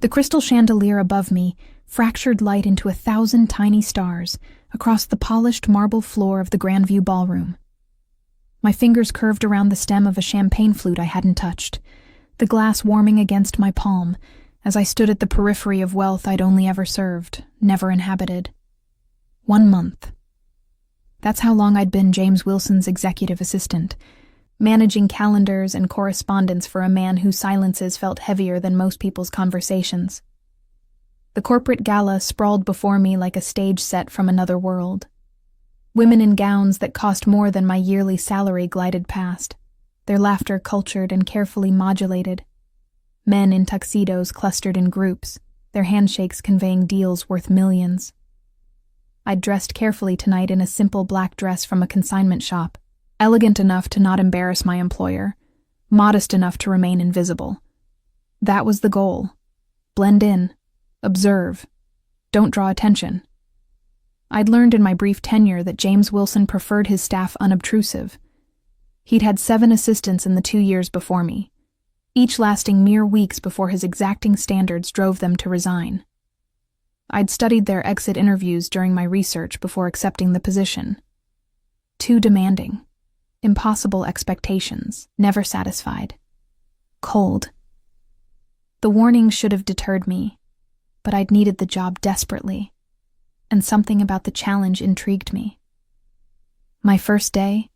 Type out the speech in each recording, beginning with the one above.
The crystal chandelier above me fractured light into 1,000 tiny stars across the polished marble floor of the Grandview ballroom. My fingers curved around the stem of a champagne flute I hadn't touched, the glass warming against my palm as I stood at the periphery of wealth I'd only ever served, never inhabited. 1 month. That's how long I'd been James Wilson's executive assistant, managing calendars and correspondence for a man whose silences felt heavier than most people's conversations. The corporate gala sprawled before me like a stage set from another world. Women in gowns that cost more than my yearly salary glided past, their laughter cultured and carefully modulated. Men in tuxedos clustered in groups, their handshakes conveying deals worth millions. I'd dressed carefully tonight in a simple black dress from a consignment shop, elegant enough to not embarrass my employer, modest enough to remain invisible. That was the goal. Blend in, observe, don't draw attention. I'd learned in my brief tenure that James Wilson preferred his staff unobtrusive. He'd had 7 assistants in the 2 years before me, each lasting mere weeks before his exacting standards drove them to resign. I'd studied their exit interviews during my research before accepting the position. Too demanding. Impossible expectations, never satisfied. Cold. The warnings should have deterred me, but I'd needed the job desperately, and something about the challenge intrigued me. My first day,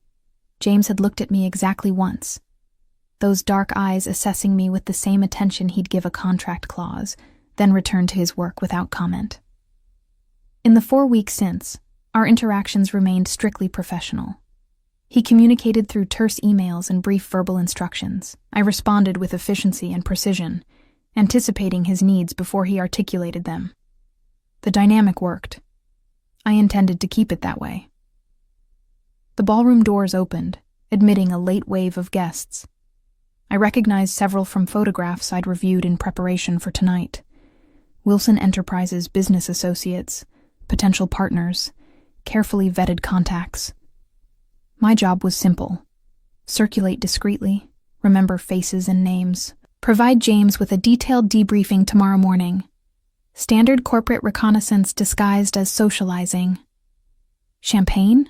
James had looked at me exactly once, those dark eyes assessing me with the same attention he'd give a contract clause, then returned to his work without comment. In the 4 weeks since, our interactions remained strictly professional. He communicated through terse emails and brief verbal instructions. I responded with efficiency and precision, anticipating his needs before he articulated them. The dynamic worked. I intended to keep it that way. The ballroom doors opened, admitting a late wave of guests. I recognized several from photographs I'd reviewed in preparation for tonight. Wilson Enterprises business associates, potential partners, carefully vetted contacts. My job was simple. Circulate discreetly, remember faces and names, provide James with a detailed debriefing tomorrow morning. Standard corporate reconnaissance disguised as socializing. Champagne?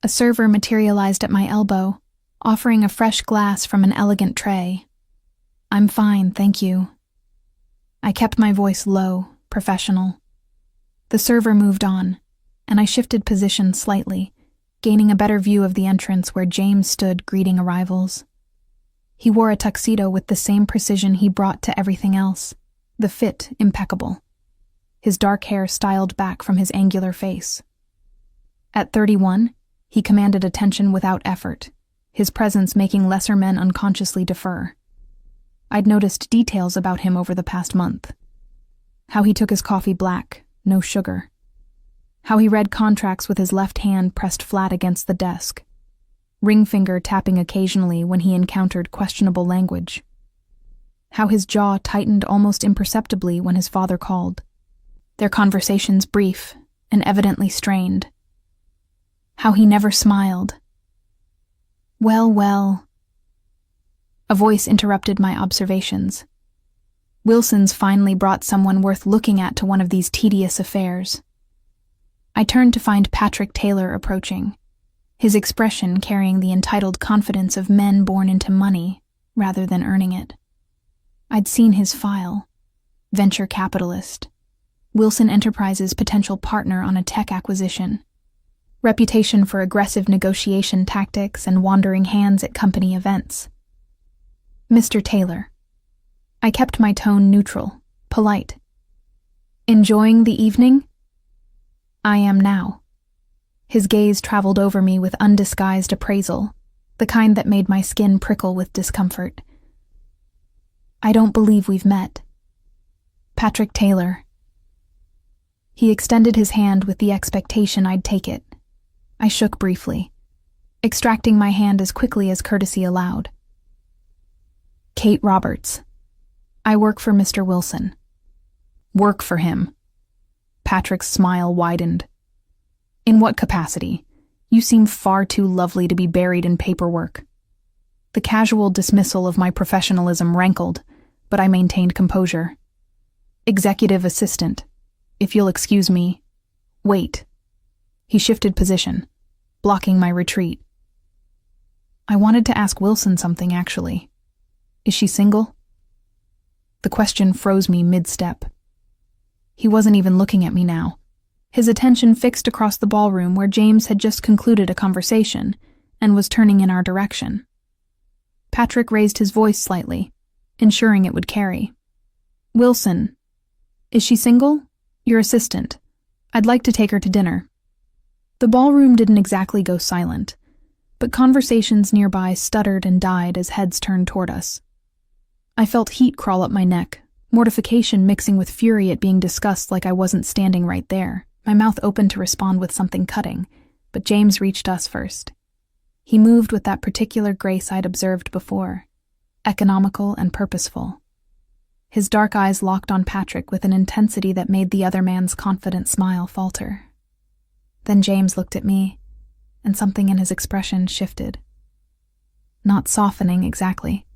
A server materialized at my elbow, offering a fresh glass from an elegant tray. I'm fine, thank you. I kept my voice low, professional. The server moved on, and I shifted position slightly, gaining a better view of the entrance where James stood greeting arrivals. He wore a tuxedo with the same precision he brought to everything else, the fit impeccable. His dark hair styled back from his angular face. At 31, he commanded attention without effort, his presence making lesser men unconsciously defer. I'd noticed details about him over the past month. How he took his coffee black, no sugar. How he read contracts with his left hand pressed flat against the desk, ring finger tapping occasionally when he encountered questionable language. How his jaw tightened almost imperceptibly when his father called, their conversations brief and evidently strained. How he never smiled. Well. A voice interrupted my observations. Wilson's finally brought someone worth looking at to one of these tedious affairs. I turned to find Patrick Taylor approaching, his expression carrying the entitled confidence of men born into money rather than earning it. I'd seen his file. Venture capitalist. Wilson Enterprises potential partner on a tech acquisition. Reputation for aggressive negotiation tactics and wandering hands at company events. Mr. Taylor. I kept my tone neutral, polite. Enjoying the evening? I am now. His gaze traveled over me with undisguised appraisal, the kind that made my skin prickle with discomfort. I don't believe we've met. Patrick Taylor. He extended his hand with the expectation I'd take it. I shook briefly, extracting my hand as quickly as courtesy allowed. Kate Roberts. I work for Mr. Wilson. Work for him. Patrick's smile widened. In what capacity? You seem far too lovely to be buried in paperwork. The casual dismissal of my professionalism rankled, but I maintained composure. Executive assistant. If you'll excuse me. Wait. He shifted position, blocking my retreat. I wanted to ask Wilson something, actually. Is she single? The question froze me mid-step. He wasn't even looking at me now, his attention fixed across the ballroom where James had just concluded a conversation and was turning in our direction. Patrick raised his voice slightly, ensuring it would carry. Wilson. Is she single? Your assistant. I'd like to take her to dinner. The ballroom didn't exactly go silent, but conversations nearby stuttered and died as heads turned toward us. I felt heat crawl up my neck, mortification mixing with fury at being discussed like I wasn't standing right there. My mouth opened to respond with something cutting, but James reached us first. He moved with that particular grace I'd observed before, economical and purposeful. His dark eyes locked on Patrick with an intensity that made the other man's confident smile falter. Then James looked at me, and something in his expression shifted. Not softening exactly,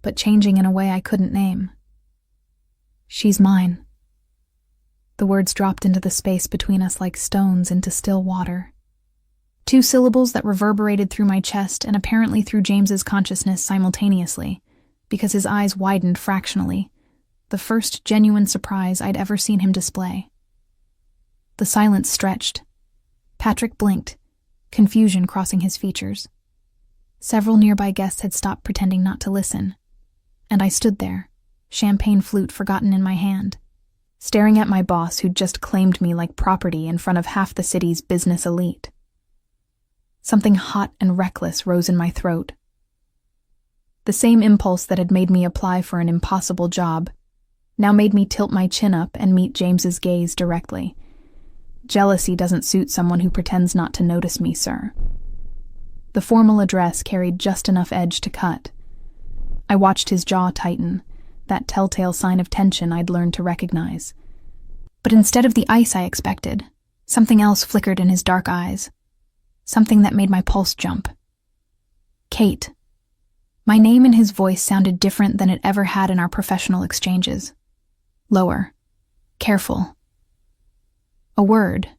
but changing in a way I couldn't name. She's mine. The words dropped into the space between us like stones into still water. 2 syllables that reverberated through my chest and apparently through James's consciousness simultaneously, because his eyes widened fractionally, the first genuine surprise I'd ever seen him display. The silence stretched. Patrick blinked, confusion crossing his features. Several nearby guests had stopped pretending not to listen, and I stood there, champagne flute forgotten in my hand, staring at my boss who'd just claimed me like property in front of half the city's business elite. Something hot and reckless rose in my throat. The same impulse that had made me apply for an impossible job now made me tilt my chin up and meet James's gaze directly. Jealousy doesn't suit someone who pretends not to notice me, sir. The formal address carried just enough edge to cut. I watched his jaw tighten, that telltale sign of tension I'd learned to recognize. But instead of the ice I expected, something else flickered in his dark eyes. Something that made my pulse jump. Kate. My name in his voice sounded different than it ever had in our professional exchanges. Lower. Careful. A word.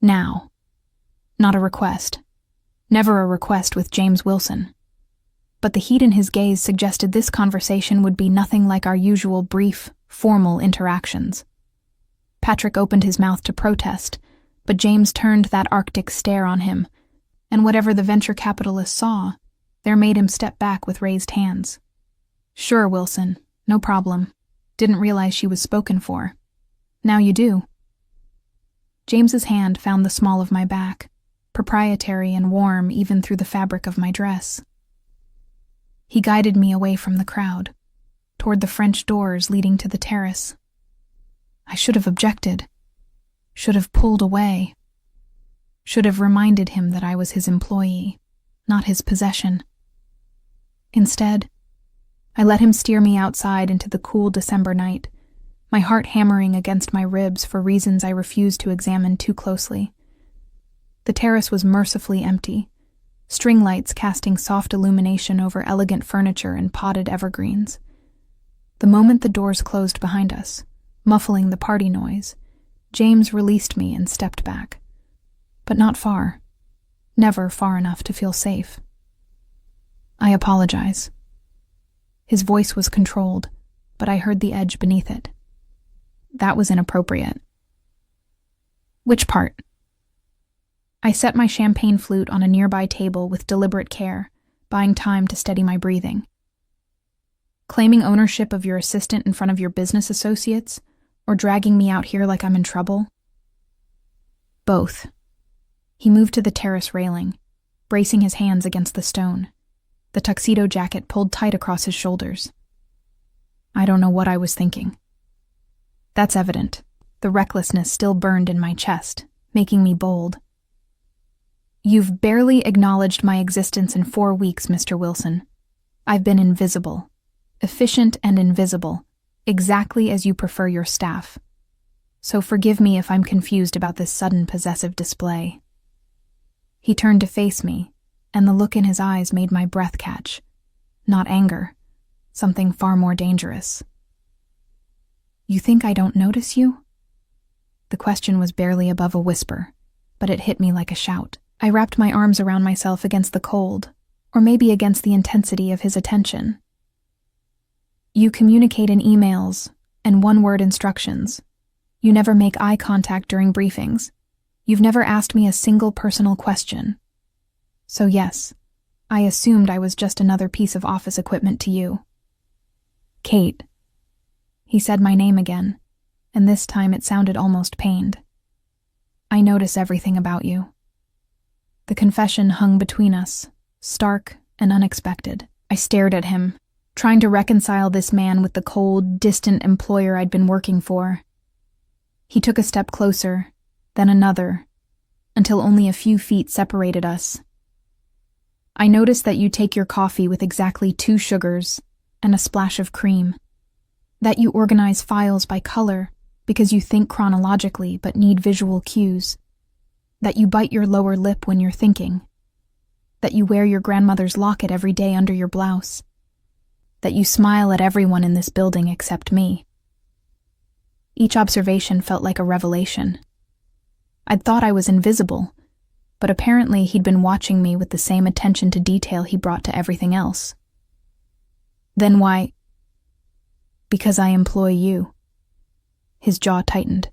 Now. Not a request. Never a request with James Wilson. But the heat in his gaze suggested this conversation would be nothing like our usual brief, formal interactions. Patrick opened his mouth to protest, but James turned that arctic stare on him, and whatever the venture capitalist saw, there made him step back with raised hands. Sure, Wilson, no problem. Didn't realize she was spoken for. Now you do. James's hand found the small of my back, proprietary and warm even through the fabric of my dress. He guided me away from the crowd, toward the French doors leading to the terrace. I should have objected, should have pulled away, should have reminded him that I was his employee, not his possession. Instead, I let him steer me outside into the cool December night, my heart hammering against my ribs for reasons I refused to examine too closely. The terrace was mercifully empty, string lights casting soft illumination over elegant furniture and potted evergreens. The moment the doors closed behind us, muffling the party noise, James released me and stepped back. But not far. Never far enough to feel safe. I apologize. His voice was controlled, but I heard the edge beneath it. That was inappropriate. Which part? I set my champagne flute on a nearby table with deliberate care, buying time to steady my breathing. Claiming ownership of your assistant in front of your business associates, or dragging me out here like I'm in trouble? Both. He moved to the terrace railing, bracing his hands against the stone, the tuxedo jacket pulled tight across his shoulders. I don't know what I was thinking. That's evident. The recklessness still burned in my chest, making me bold. You've barely acknowledged my existence in 4 weeks, Mr. Wilson. I've been invisible. Efficient and invisible, exactly as you prefer your staff. So forgive me if I'm confused about this sudden possessive display. He turned to face me, and the look in his eyes made my breath catch. Not anger, something far more dangerous. You think I don't notice you? The question was barely above a whisper, but it hit me like a shout. I wrapped my arms around myself against the cold, or maybe against the intensity of his attention. You communicate in emails and one-word instructions. You never make eye contact during briefings. You've never asked me a single personal question. So yes, I assumed I was just another piece of office equipment to you. Kate. He said my name again, and this time it sounded almost pained. I notice everything about you. The confession hung between us, stark and unexpected. I stared at him, trying to reconcile this man with the cold, distant employer I'd been working for. He took a step closer, then another, until only a few feet separated us. I noticed that you take your coffee with exactly 2 sugars and a splash of cream. That you organize files by color because you think chronologically but need visual cues. That you bite your lower lip when you're thinking. That you wear your grandmother's locket every day under your blouse. That you smile at everyone in this building except me. Each observation felt like a revelation. I'd thought I was invisible, but apparently he'd been watching me with the same attention to detail he brought to everything else. Then why? Because I employ you. His jaw tightened.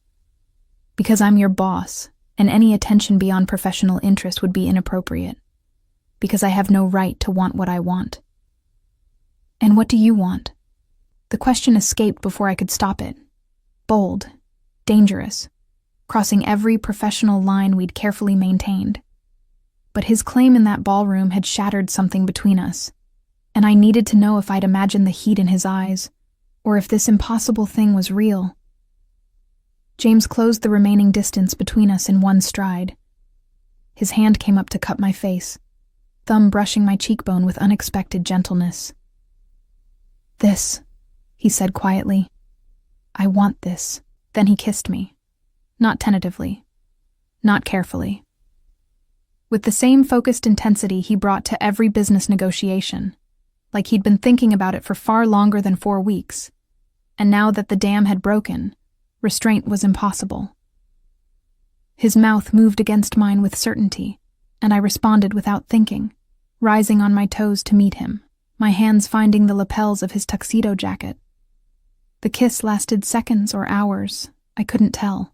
Because I'm your boss, and any attention beyond professional interest would be inappropriate. Because I have no right to want what I want. And what do you want? The question escaped before I could stop it. Bold, dangerous, crossing every professional line we'd carefully maintained. But his claim in that ballroom had shattered something between us, and I needed to know if I'd imagined the heat in his eyes, or if this impossible thing was real. James closed the remaining distance between us in one stride. His hand came up to cup my face, thumb brushing my cheekbone with unexpected gentleness. This, he said quietly. I want this. Then he kissed me. Not tentatively. Not carefully. With the same focused intensity he brought to every business negotiation, like he'd been thinking about it for far longer than 4 weeks. And now that the dam had broken, restraint was impossible. His mouth moved against mine with certainty, and I responded without thinking, rising on my toes to meet him, my hands finding the lapels of his tuxedo jacket. The kiss lasted seconds or hours, I couldn't tell.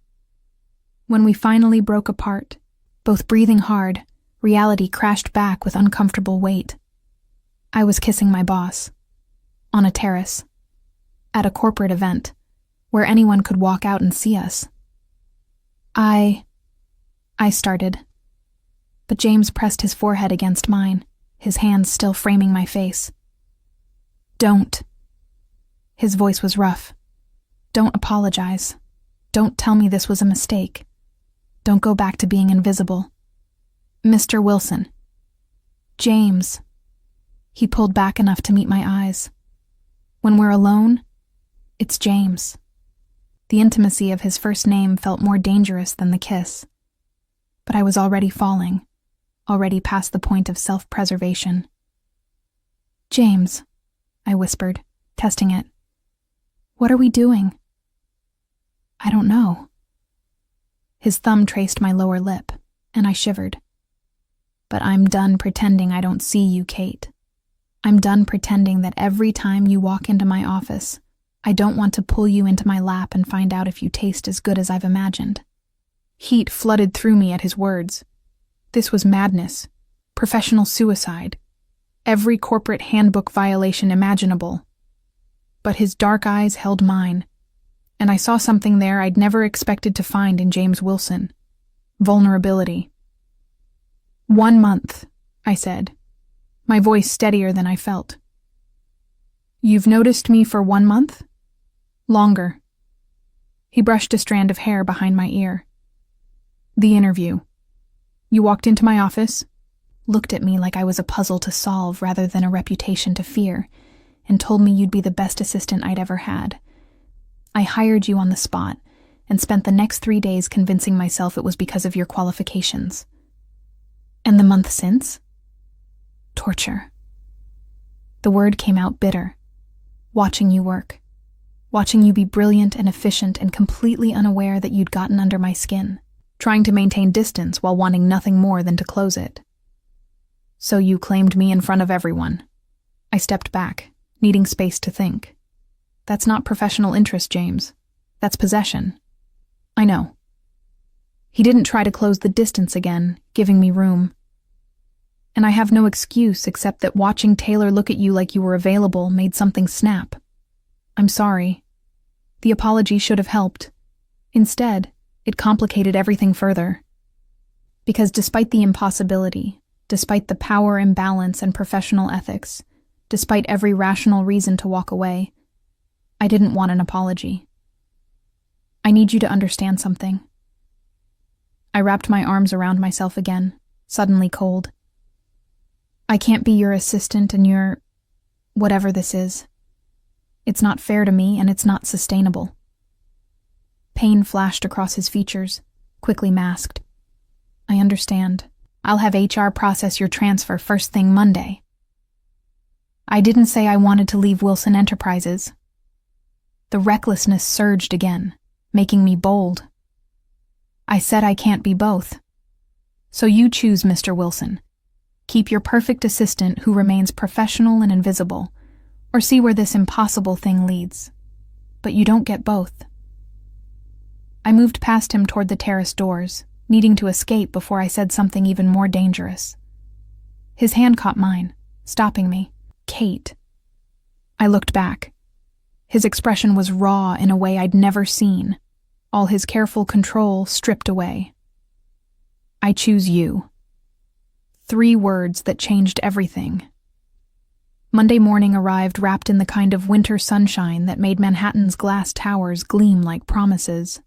When we finally broke apart, both breathing hard, reality crashed back with uncomfortable weight. I was kissing my boss. On a terrace. At a corporate event, where anyone could walk out and see us. I started. But James pressed his forehead against mine, his hands still framing my face. Don't. His voice was rough. Don't apologize. Don't tell me this was a mistake. Don't go back to being invisible. Mr. Wilson. James. He pulled back enough to meet my eyes. When we're alone, it's James. The intimacy of his first name felt more dangerous than the kiss. But I was already falling, already past the point of self-preservation. James, I whispered, testing it. What are we doing? I don't know. His thumb traced my lower lip, and I shivered. But I'm done pretending I don't see you, Kate. I'm done pretending that every time you walk into my office, I don't want to pull you into my lap and find out if you taste as good as I've imagined. Heat flooded through me at his words. This was madness, professional suicide, every corporate handbook violation imaginable. But his dark eyes held mine, and I saw something there I'd never expected to find in James Wilson. Vulnerability. 1 month, I said, my voice steadier than I felt. You've noticed me for 1 month? Longer. He brushed a strand of hair behind my ear. The interview. You walked into my office, looked at me like I was a puzzle to solve rather than a reputation to fear, and told me you'd be the best assistant I'd ever had. I hired you on the spot and spent the next 3 days convincing myself it was because of your qualifications. And the month since? Torture. The word came out bitter. Watching you work. watching you be brilliant and efficient and completely unaware that you'd gotten under my skin, trying to maintain distance while wanting nothing more than to close it. So you claimed me in front of everyone. I stepped back, needing space to think. That's not professional interest, James. That's possession. I know. He didn't try to close the distance again, giving me room. And I have no excuse except that watching Taylor look at you like you were available made something snap. I'm sorry. The apology should have helped. Instead, it complicated everything further. Because despite the impossibility, despite the power imbalance and professional ethics, despite every rational reason to walk away, I didn't want an apology. I need you to understand something. I wrapped my arms around myself again, suddenly cold. I can't be your assistant and your... whatever this is. It's not fair to me and it's not sustainable. Pain flashed across his features, quickly masked. I understand. I'll have HR process your transfer first thing Monday. I didn't say I wanted to leave Wilson Enterprises. The recklessness surged again, making me bold. I said I can't be both. So you choose, Mr. Wilson. Keep your perfect assistant who remains professional and invisible, or see where this impossible thing leads. But you don't get both. I moved past him toward the terrace doors, needing to escape before I said something even more dangerous. His hand caught mine, stopping me. Kate. I looked back. His expression was raw in a way I'd never seen, all his careful control stripped away. I choose you. 3 words that changed everything. Monday morning arrived wrapped in the kind of winter sunshine that made Manhattan's glass towers gleam like promises.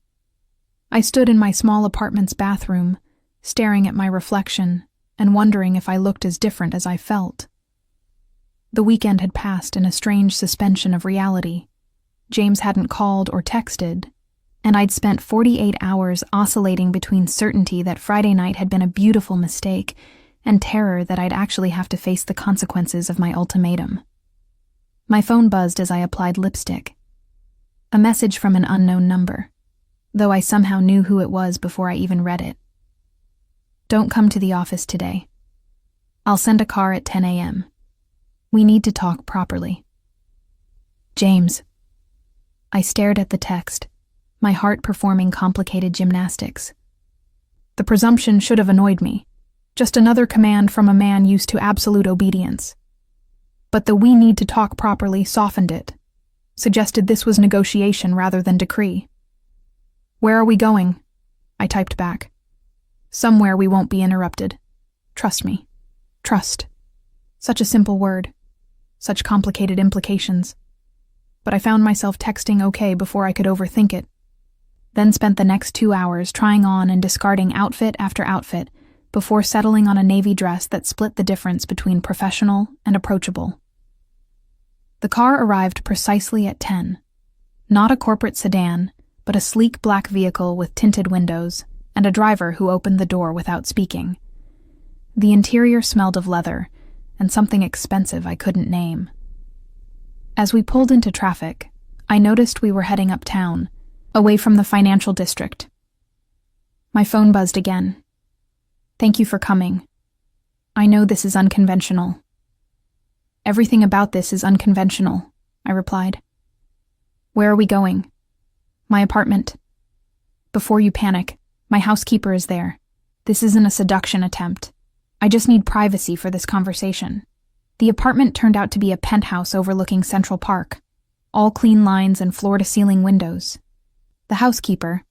I stood in my small apartment's bathroom, staring at my reflection and wondering if I looked as different as I felt. The weekend had passed in a strange suspension of reality. James hadn't called or texted, and I'd spent 48 hours oscillating between certainty that Friday night had been a beautiful mistake and terror that I'd actually have to face the consequences of my ultimatum. My phone buzzed as I applied lipstick. A message from an unknown number, though I somehow knew who it was before I even read it. Don't come to the office today. I'll send a car at 10 a.m. We need to talk properly. James. I stared at the text, my heart performing complicated gymnastics. The presumption should have annoyed me. Just another command from a man used to absolute obedience. But the "we need to talk properly" softened it, suggested this was negotiation rather than decree. Where are we going? I typed back. Somewhere we won't be interrupted. Trust me. Trust. Such a simple word. Such complicated implications. But I found myself texting okay before I could overthink it. Then spent the next 2 hours trying on and discarding outfit after outfit before settling on a navy dress that split the difference between professional and approachable. The car arrived precisely at 10. Not a corporate sedan, but a sleek black vehicle with tinted windows and a driver who opened the door without speaking. The interior smelled of leather and something expensive I couldn't name. As we pulled into traffic, I noticed we were heading uptown, away from the financial district. My phone buzzed again. Thank you for coming. I know this is unconventional. Everything about this is unconventional, I replied. Where are we going? My apartment. Before you panic, my housekeeper is there. This isn't a seduction attempt. I just need privacy for this conversation. The apartment turned out to be a penthouse overlooking Central Park, all clean lines and floor-to-ceiling windows. The housekeeper,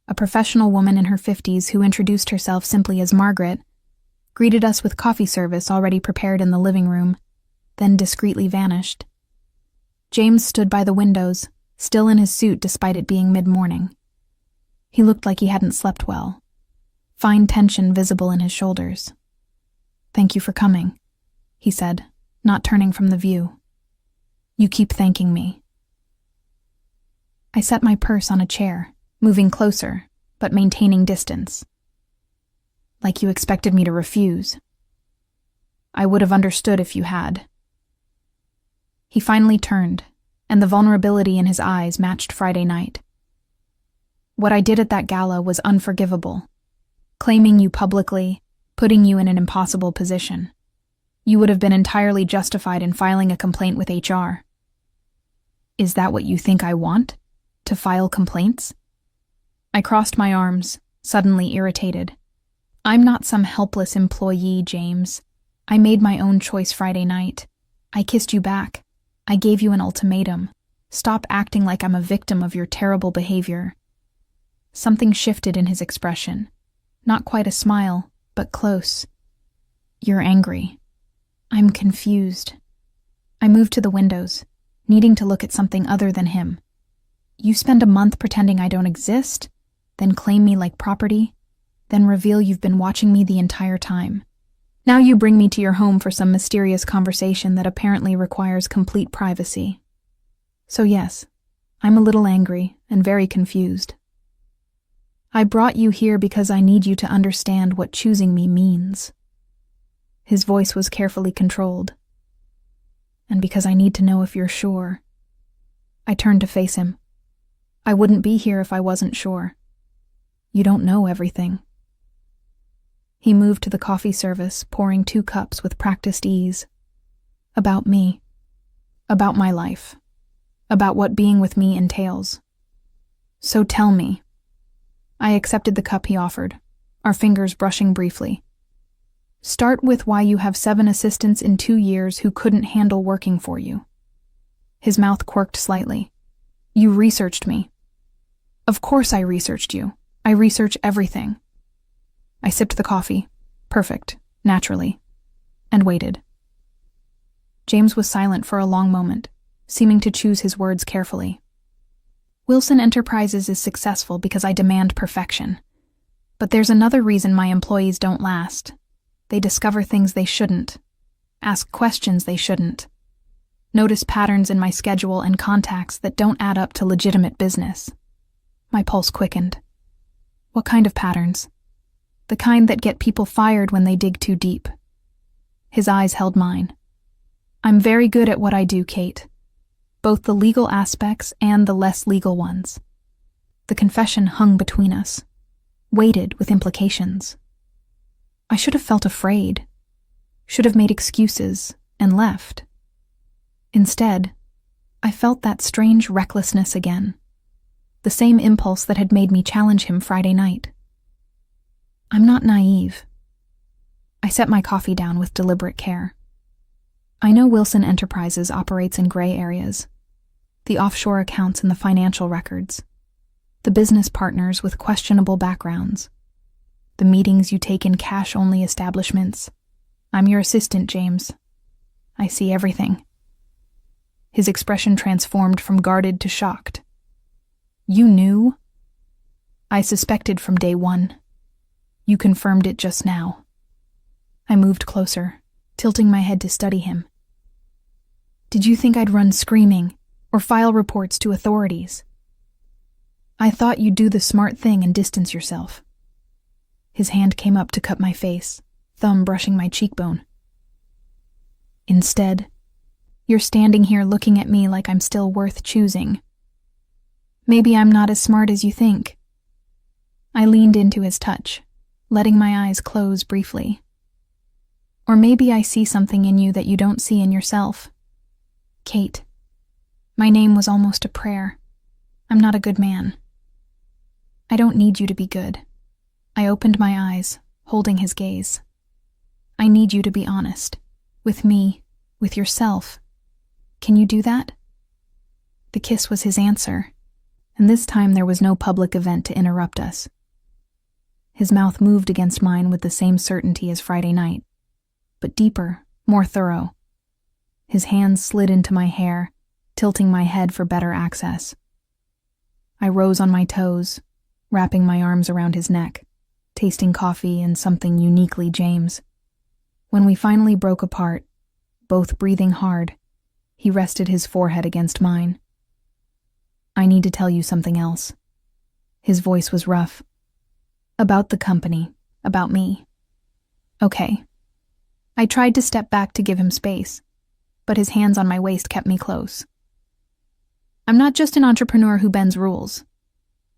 a professional woman in her 50s who introduced herself simply as Margaret, greeted us with coffee service already prepared in the living room, then discreetly vanished. James stood by the windows, still in his suit despite it being mid-morning. He looked like he hadn't slept well, fine tension visible in his shoulders. Thank you for coming, he said, not turning from the view. You keep thanking me. I set my purse on a chair, moving closer, but maintaining distance. Like you expected me to refuse. I would have understood if you had. He finally turned, and the vulnerability in his eyes matched Friday night. What I did at that gala was unforgivable. Claiming you publicly, putting you in an impossible position. You would have been entirely justified in filing a complaint with HR. Is that what you think I want? To file complaints? I crossed my arms, suddenly irritated. I'm not some helpless employee, James. I made my own choice Friday night. I kissed you back. I gave you an ultimatum. Stop acting like I'm a victim of your terrible behavior. Something shifted in his expression. Not quite a smile, but close. You're angry. I'm confused. I moved to the windows, needing to look at something other than him. You spend a month pretending I don't exist, then claim me like property, then reveal you've been watching me the entire time. Now you bring me to your home for some mysterious conversation that apparently requires complete privacy. So yes, I'm a little angry and very confused. I brought you here because I need you to understand what choosing me means. His voice was carefully controlled. And because I need to know if you're sure. I turned to face him. I wouldn't be here if I wasn't sure. You don't know everything. He moved to the coffee service, pouring 2 cups with practiced ease. About me. About my life. About what being with me entails. So tell me. I accepted the cup he offered, our fingers brushing briefly. Start with why you have 7 assistants in 2 years who couldn't handle working for you. His mouth quirked slightly. You researched me. Of course I researched you. I research everything. I sipped the coffee. Perfect, naturally. And waited. James was silent for a long moment, seeming to choose his words carefully. Wilson Enterprises is successful because I demand perfection. But there's another reason my employees don't last. They discover things they shouldn't. Ask questions they shouldn't. Notice patterns in my schedule and contacts that don't add up to legitimate business. My pulse quickened. What kind of patterns? The kind that get people fired when they dig too deep. His eyes held mine. I'm very good at what I do, Kate. Both the legal aspects and the less legal ones. The confession hung between us, weighted with implications. I should have felt afraid, should have made excuses and left. Instead, I felt that strange recklessness again, the same impulse that had made me challenge him Friday night. I'm not naive. I set my coffee down with deliberate care. I know Wilson Enterprises operates in gray areas. The offshore accounts and the financial records. The business partners with questionable backgrounds. The meetings you take in cash-only establishments. I'm your assistant, James. I see everything. His expression transformed from guarded to shocked. You knew? I suspected from day one. You confirmed it just now. I moved closer, tilting my head to study him. Did you think I'd run screaming or file reports to authorities? I thought you'd do the smart thing and distance yourself. His hand came up to cut my face, thumb brushing my cheekbone. Instead, you're standing here looking at me like I'm still worth choosing. Maybe I'm not as smart as you think. I leaned into his touch, letting my eyes close briefly. Or maybe I see something in you that you don't see in yourself. Kate. My name was almost a prayer. I'm not a good man. I don't need you to be good. I opened my eyes, holding his gaze. I need you to be honest. With me, with yourself. Can you do that? The kiss was his answer, and this time there was no public event to interrupt us. His mouth moved against mine with the same certainty as Friday night, but deeper, more thorough. His hands slid into my hair, tilting my head for better access. I rose on my toes, wrapping my arms around his neck, tasting coffee and something uniquely James. When we finally broke apart, both breathing hard, he rested his forehead against mine. I need to tell you something else. His voice was rough. About the company, about me. Okay. I tried to step back to give him space, but his hands on my waist kept me close. I'm not just an entrepreneur who bends rules.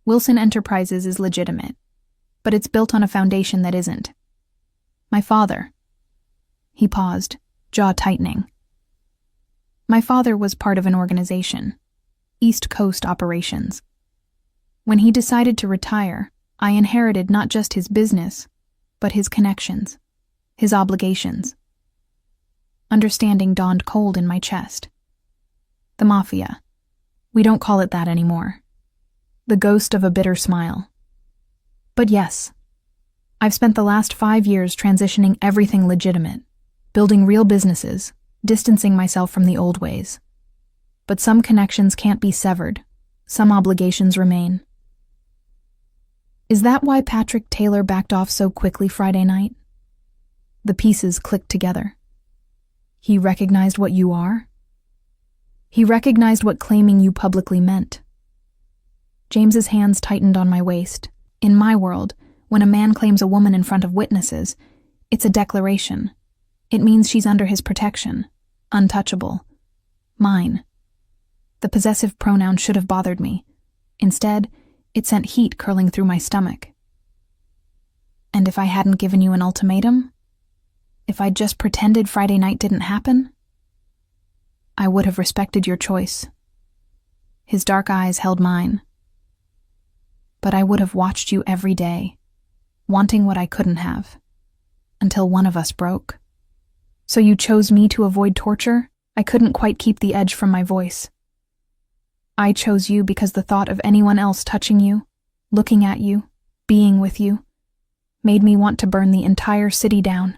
Wilson Enterprises is legitimate, but it's built on a foundation that isn't. My father. He paused, jaw tightening. My father was part of an organization, East Coast Operations. When he decided to retire, I inherited not just his business, but his connections, his obligations. Understanding dawned cold in my chest. The Mafia. We don't call it that anymore. The ghost of a bitter smile. But yes, I've spent the last 5 years transitioning everything legitimate, building real businesses, distancing myself from the old ways. But some connections can't be severed. Some obligations remain. Is that why Patrick Taylor backed off so quickly Friday night? The pieces clicked together. He recognized what you are? He recognized what claiming you publicly meant. James's hands tightened on my waist. In my world, when a man claims a woman in front of witnesses, it's a declaration. It means she's under his protection, untouchable, mine. The possessive pronoun should have bothered me. Instead, it sent heat curling through my stomach. And if I hadn't given you an ultimatum? If I'd just pretended Friday night didn't happen? I would have respected your choice. His dark eyes held mine. But I would have watched you every day, wanting what I couldn't have, until one of us broke. So you chose me to avoid torture? I couldn't quite keep the edge from my voice. I chose you because the thought of anyone else touching you, looking at you, being with you, made me want to burn the entire city down.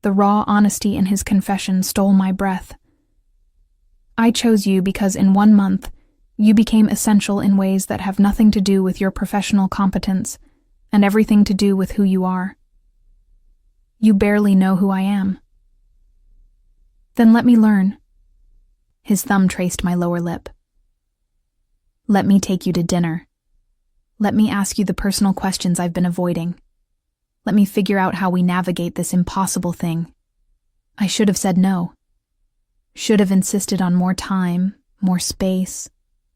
The raw honesty in his confession stole my breath. I chose you because in 1 month, you became essential in ways that have nothing to do with your professional competence and everything to do with who you are. You barely know who I am. Then let me learn. His thumb traced my lower lip. Let me take you to dinner. Let me ask you the personal questions I've been avoiding. Let me figure out how we navigate this impossible thing. I should have said no. Should have insisted on more time, more space,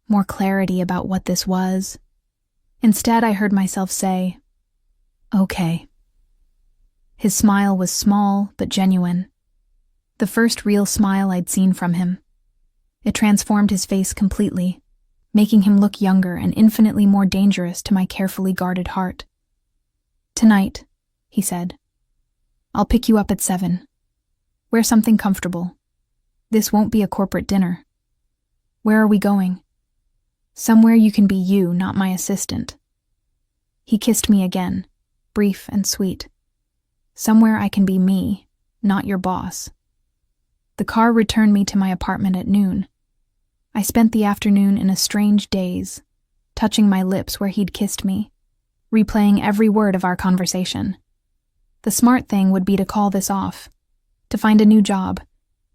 more clarity about what this was. Instead, I heard myself say, okay. His smile was small but genuine. The first real smile I'd seen from him. It transformed his face completely, making him look younger and infinitely more dangerous to my carefully guarded heart. Tonight, he said, I'll pick you up at 7. Wear something comfortable. This won't be a corporate dinner. Where are we going? Somewhere you can be you, not my assistant. He kissed me again, brief and sweet. Somewhere I can be me, not your boss. The car returned me to my apartment at noon. I spent the afternoon in a strange daze, touching my lips where he'd kissed me, replaying every word of our conversation. The smart thing would be to call this off, to find a new job,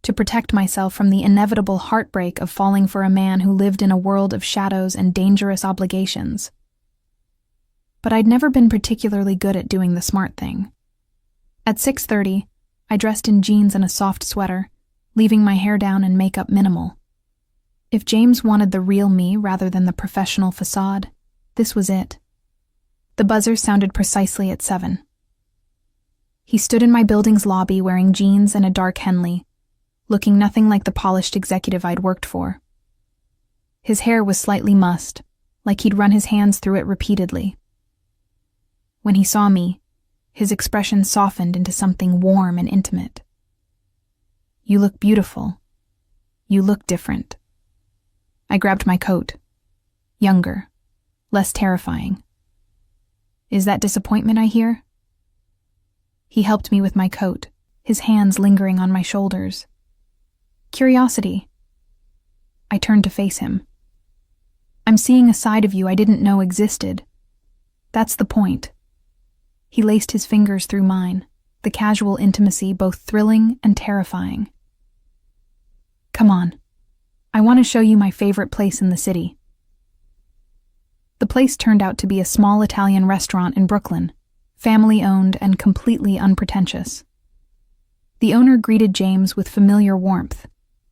to protect myself from the inevitable heartbreak of falling for a man who lived in a world of shadows and dangerous obligations. But I'd never been particularly good at doing the smart thing. At 6:30, I dressed in jeans and a soft sweater, leaving my hair down and makeup minimal. If James wanted the real me rather than the professional facade, this was it. The buzzer sounded precisely at 7. He stood in my building's lobby wearing jeans and a dark Henley, looking nothing like the polished executive I'd worked for. His hair was slightly mussed, like he'd run his hands through it repeatedly. When he saw me, his expression softened into something warm and intimate. You look beautiful. You look different. I grabbed my coat. Younger, less terrifying. Is that disappointment I hear? He helped me with my coat, his hands lingering on my shoulders. Curiosity. I turned to face him. I'm seeing a side of you I didn't know existed. That's the point. He laced his fingers through mine, the casual intimacy both thrilling and terrifying. Come on. I want to show you my favorite place in the city. The place turned out to be a small Italian restaurant in Brooklyn, family-owned and completely unpretentious. The owner greeted James with familiar warmth,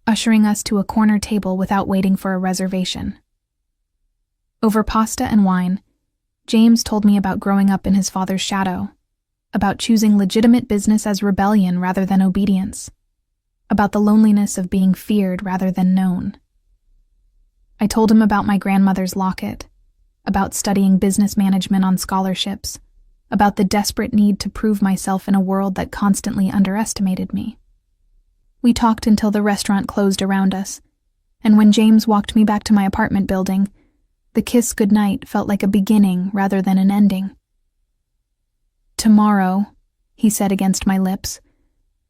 ushering us to a corner table without waiting for a reservation. Over pasta and wine, James told me about growing up in his father's shadow, about choosing legitimate business as rebellion rather than obedience, about the loneliness of being feared rather than known. I told him about my grandmother's locket, about studying business management on scholarships, about the desperate need to prove myself in a world that constantly underestimated me. We talked until the restaurant closed around us, and when James walked me back to my apartment building, the kiss goodnight felt like a beginning rather than an ending. "Tomorrow," he said against my lips,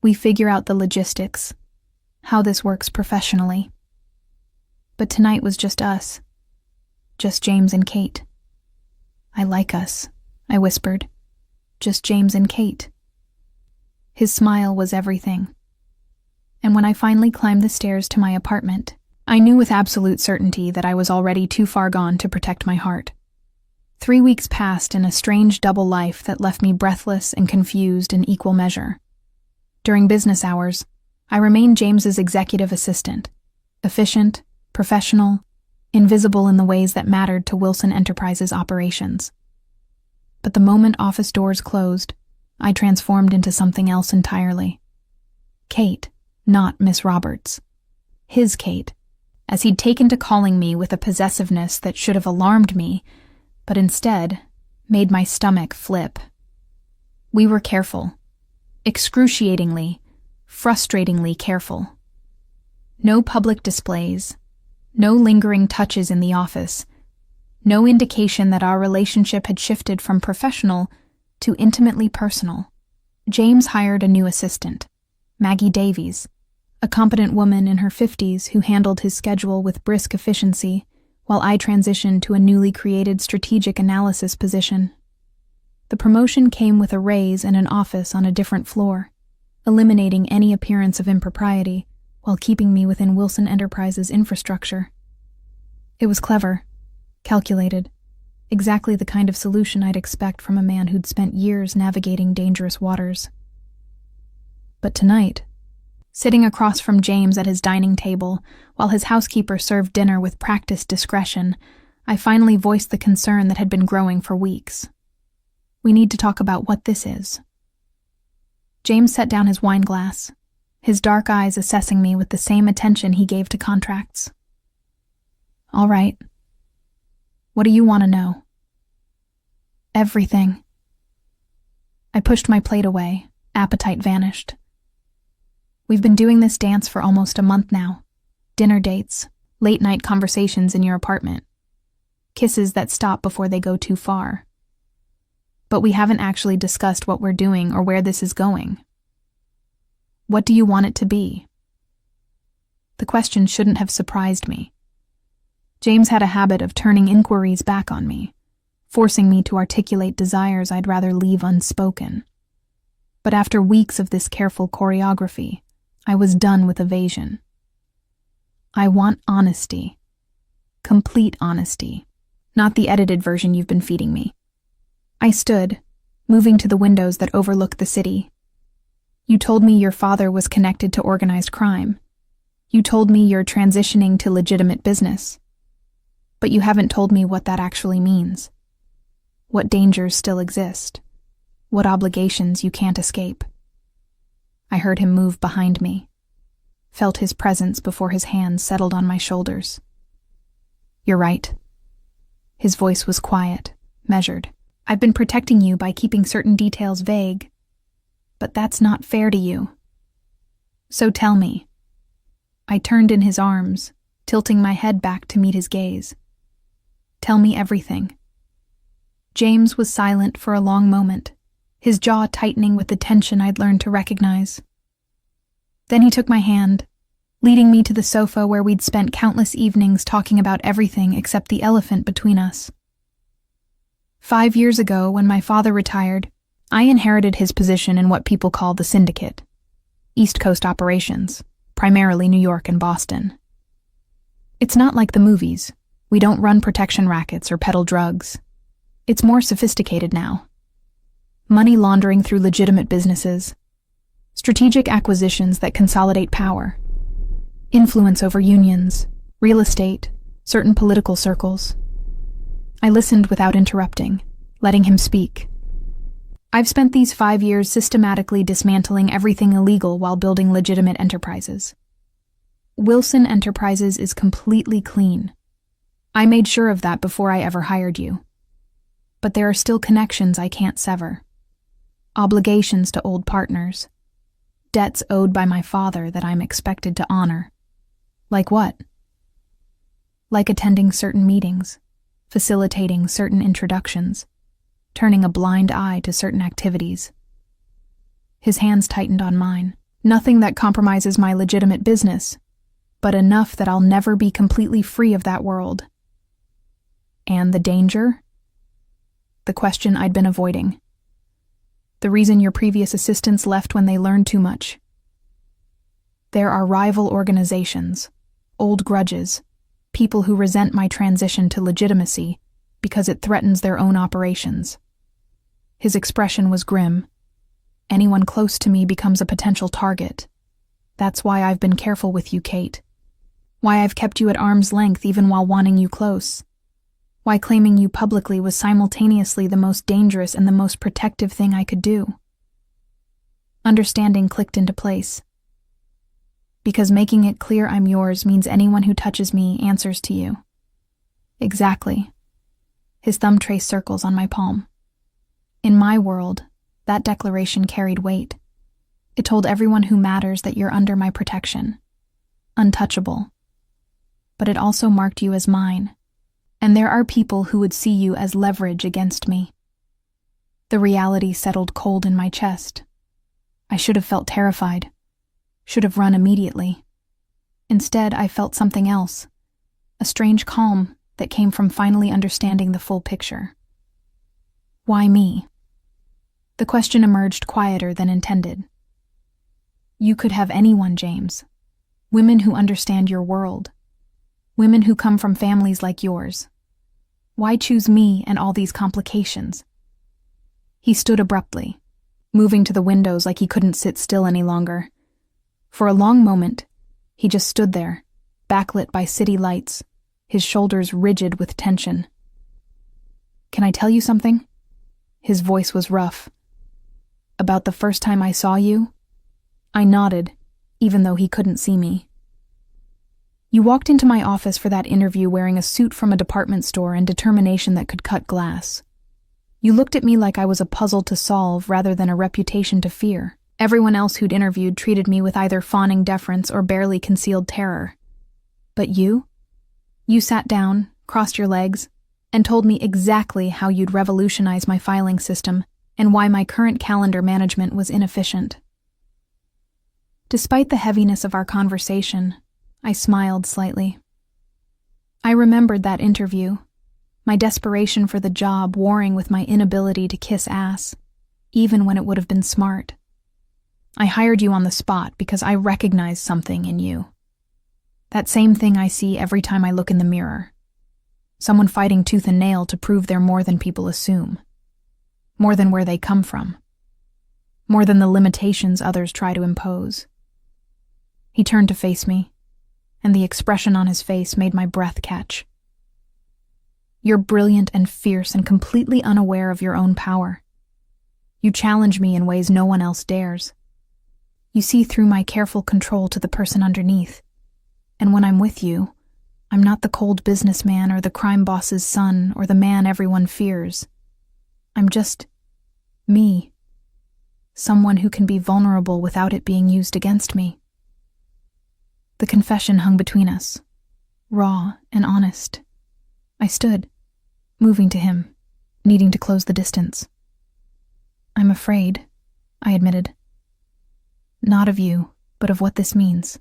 "we figure out the logistics, how this works professionally." But tonight was just us, just James and Kate. "I like us," I whispered. "Just James and Kate." His smile was everything. And when I finally climbed the stairs to my apartment, I knew with absolute certainty that I was already too far gone to protect my heart. 3 weeks passed in a strange double life that left me breathless and confused in equal measure. During business hours, I remained James's executive assistant, efficient, professional, invisible in the ways that mattered to Wilson Enterprises operations. But the moment office doors closed, I transformed into something else entirely. Kate, not Miss Roberts. His Kate, as he'd taken to calling me with a possessiveness that should have alarmed me, but instead made my stomach flip. We were careful, excruciatingly, frustratingly careful. No public displays, no lingering touches in the office, no indication that our relationship had shifted from professional to intimately personal. James hired a new assistant, Maggie Davies, a competent woman in her 50s who handled his schedule with brisk efficiency, while I transitioned to a newly created strategic analysis position. The promotion came with a raise and an office on a different floor, eliminating any appearance of impropriety while keeping me within Wilson Enterprises' infrastructure. It was clever, calculated, exactly the kind of solution I'd expect from a man who'd spent years navigating dangerous waters. But tonight, sitting across from James at his dining table, while his housekeeper served dinner with practiced discretion, I finally voiced the concern that had been growing for weeks. "We need to talk about what this is." James set down his wine glass, his dark eyes assessing me with the same attention he gave to contracts. "All right. What do you want to know?" "Everything." I pushed my plate away, appetite vanished. "We've been doing this dance for almost a month now. Dinner dates, late-night conversations in your apartment, kisses that stop before they go too far. But we haven't actually discussed what we're doing or where this is going. What do you want it to be?" The question shouldn't have surprised me. James had a habit of turning inquiries back on me, forcing me to articulate desires I'd rather leave unspoken. But after weeks of this careful choreography, I was done with evasion. I want honesty. Complete honesty. Not the edited version you've been feeding me. I stood, moving to the windows that overlooked the city. "You told me your father was connected to organized crime. You told me you're transitioning to legitimate business. But you haven't told me what that actually means. What dangers still exist. What obligations you can't escape." I heard him move behind me, felt his presence before his hands settled on my shoulders. "You're right." His voice was quiet, measured. "I've been protecting you by keeping certain details vague, but that's not fair to you. So tell me." I turned in his arms, tilting my head back to meet his gaze. "Tell me everything." James was silent for a long moment, his jaw tightening with the tension I'd learned to recognize. Then he took my hand, leading me to the sofa where we'd spent countless evenings talking about everything except the elephant between us. 5 years ago, when my father retired, I inherited his position in what people call the syndicate, East Coast operations, primarily New York and Boston. It's not like the movies. We don't run protection rackets or peddle drugs. It's more sophisticated now. Money laundering through legitimate businesses, strategic acquisitions that consolidate power, influence over unions, real estate, certain political circles. I listened without interrupting, letting him speak. I've spent these 5 years systematically dismantling everything illegal while building legitimate enterprises. Wilson Enterprises is completely clean. I made sure of that before I ever hired you. But there are still connections I can't sever. Obligations to old partners. Debts owed by my father that I'm expected to honor. Like what? Like attending certain meetings, facilitating certain introductions, turning a blind eye to certain activities. His hands tightened on mine. Nothing that compromises my legitimate business, but enough that I'll never be completely free of that world. And the danger? The question I'd been avoiding. The reason your previous assistants left when they learned too much. There are rival organizations, old grudges, people who resent my transition to legitimacy because it threatens their own operations. His expression was grim. Anyone close to me becomes a potential target. That's why I've been careful with you, Kate. Why I've kept you at arm's length even while wanting you close. Why claiming you publicly was simultaneously the most dangerous and the most protective thing I could do. Understanding clicked into place. Because making it clear I'm yours means anyone who touches me answers to you. Exactly. His thumb traced circles on my palm. In my world, that declaration carried weight. It told everyone who matters that you're under my protection. Untouchable. But it also marked you as mine. And there are people who would see you as leverage against me. The reality settled cold in my chest. I should have felt terrified. Should have run immediately. Instead, I felt something else. A strange calm that came from finally understanding the full picture. Why me? The question emerged quieter than intended. You could have anyone, James. Women who understand your world. Women who come from families like yours. Why choose me and all these complications? He stood abruptly, moving to the windows like he couldn't sit still any longer. For a long moment, he just stood there, backlit by city lights, his shoulders rigid with tension. Can I tell you something? His voice was rough. About the first time I saw you? I nodded, even though he couldn't see me. You walked into my office for that interview wearing a suit from a department store and determination that could cut glass. You looked at me like I was a puzzle to solve rather than a reputation to fear. Everyone else who'd interviewed treated me with either fawning deference or barely concealed terror. But you? You sat down, crossed your legs, and told me exactly how you'd revolutionize my filing system and why my current calendar management was inefficient. Despite the heaviness of our conversation, I smiled slightly. I remembered that interview, my desperation for the job warring with my inability to kiss ass, even when it would have been smart. I hired you on the spot because I recognized something in you. That same thing I see every time I look in the mirror. Someone fighting tooth and nail to prove they're more than people assume. More than where they come from. More than the limitations others try to impose. He turned to face me, and the expression on his face made my breath catch. You're brilliant and fierce and completely unaware of your own power. You challenge me in ways no one else dares. You see through my careful control to the person underneath. And when I'm with you, I'm not the cold businessman or the crime boss's son or the man everyone fears. I'm just me. Someone who can be vulnerable without it being used against me. The confession hung between us, raw and honest. I stood, moving to him, needing to close the distance. I'm afraid, I admitted. Not of you, but of what this means.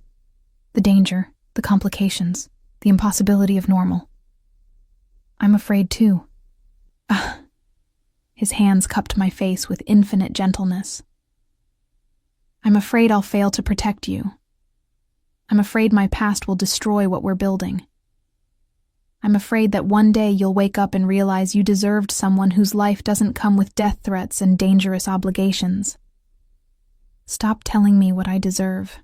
The danger, the complications, the impossibility of normal. I'm afraid too. His hands cupped my face with infinite gentleness. I'm afraid I'll fail to protect you. I'm afraid my past will destroy what we're building. I'm afraid that one day you'll wake up and realize you deserved someone whose life doesn't come with death threats and dangerous obligations. Stop telling me what I deserve.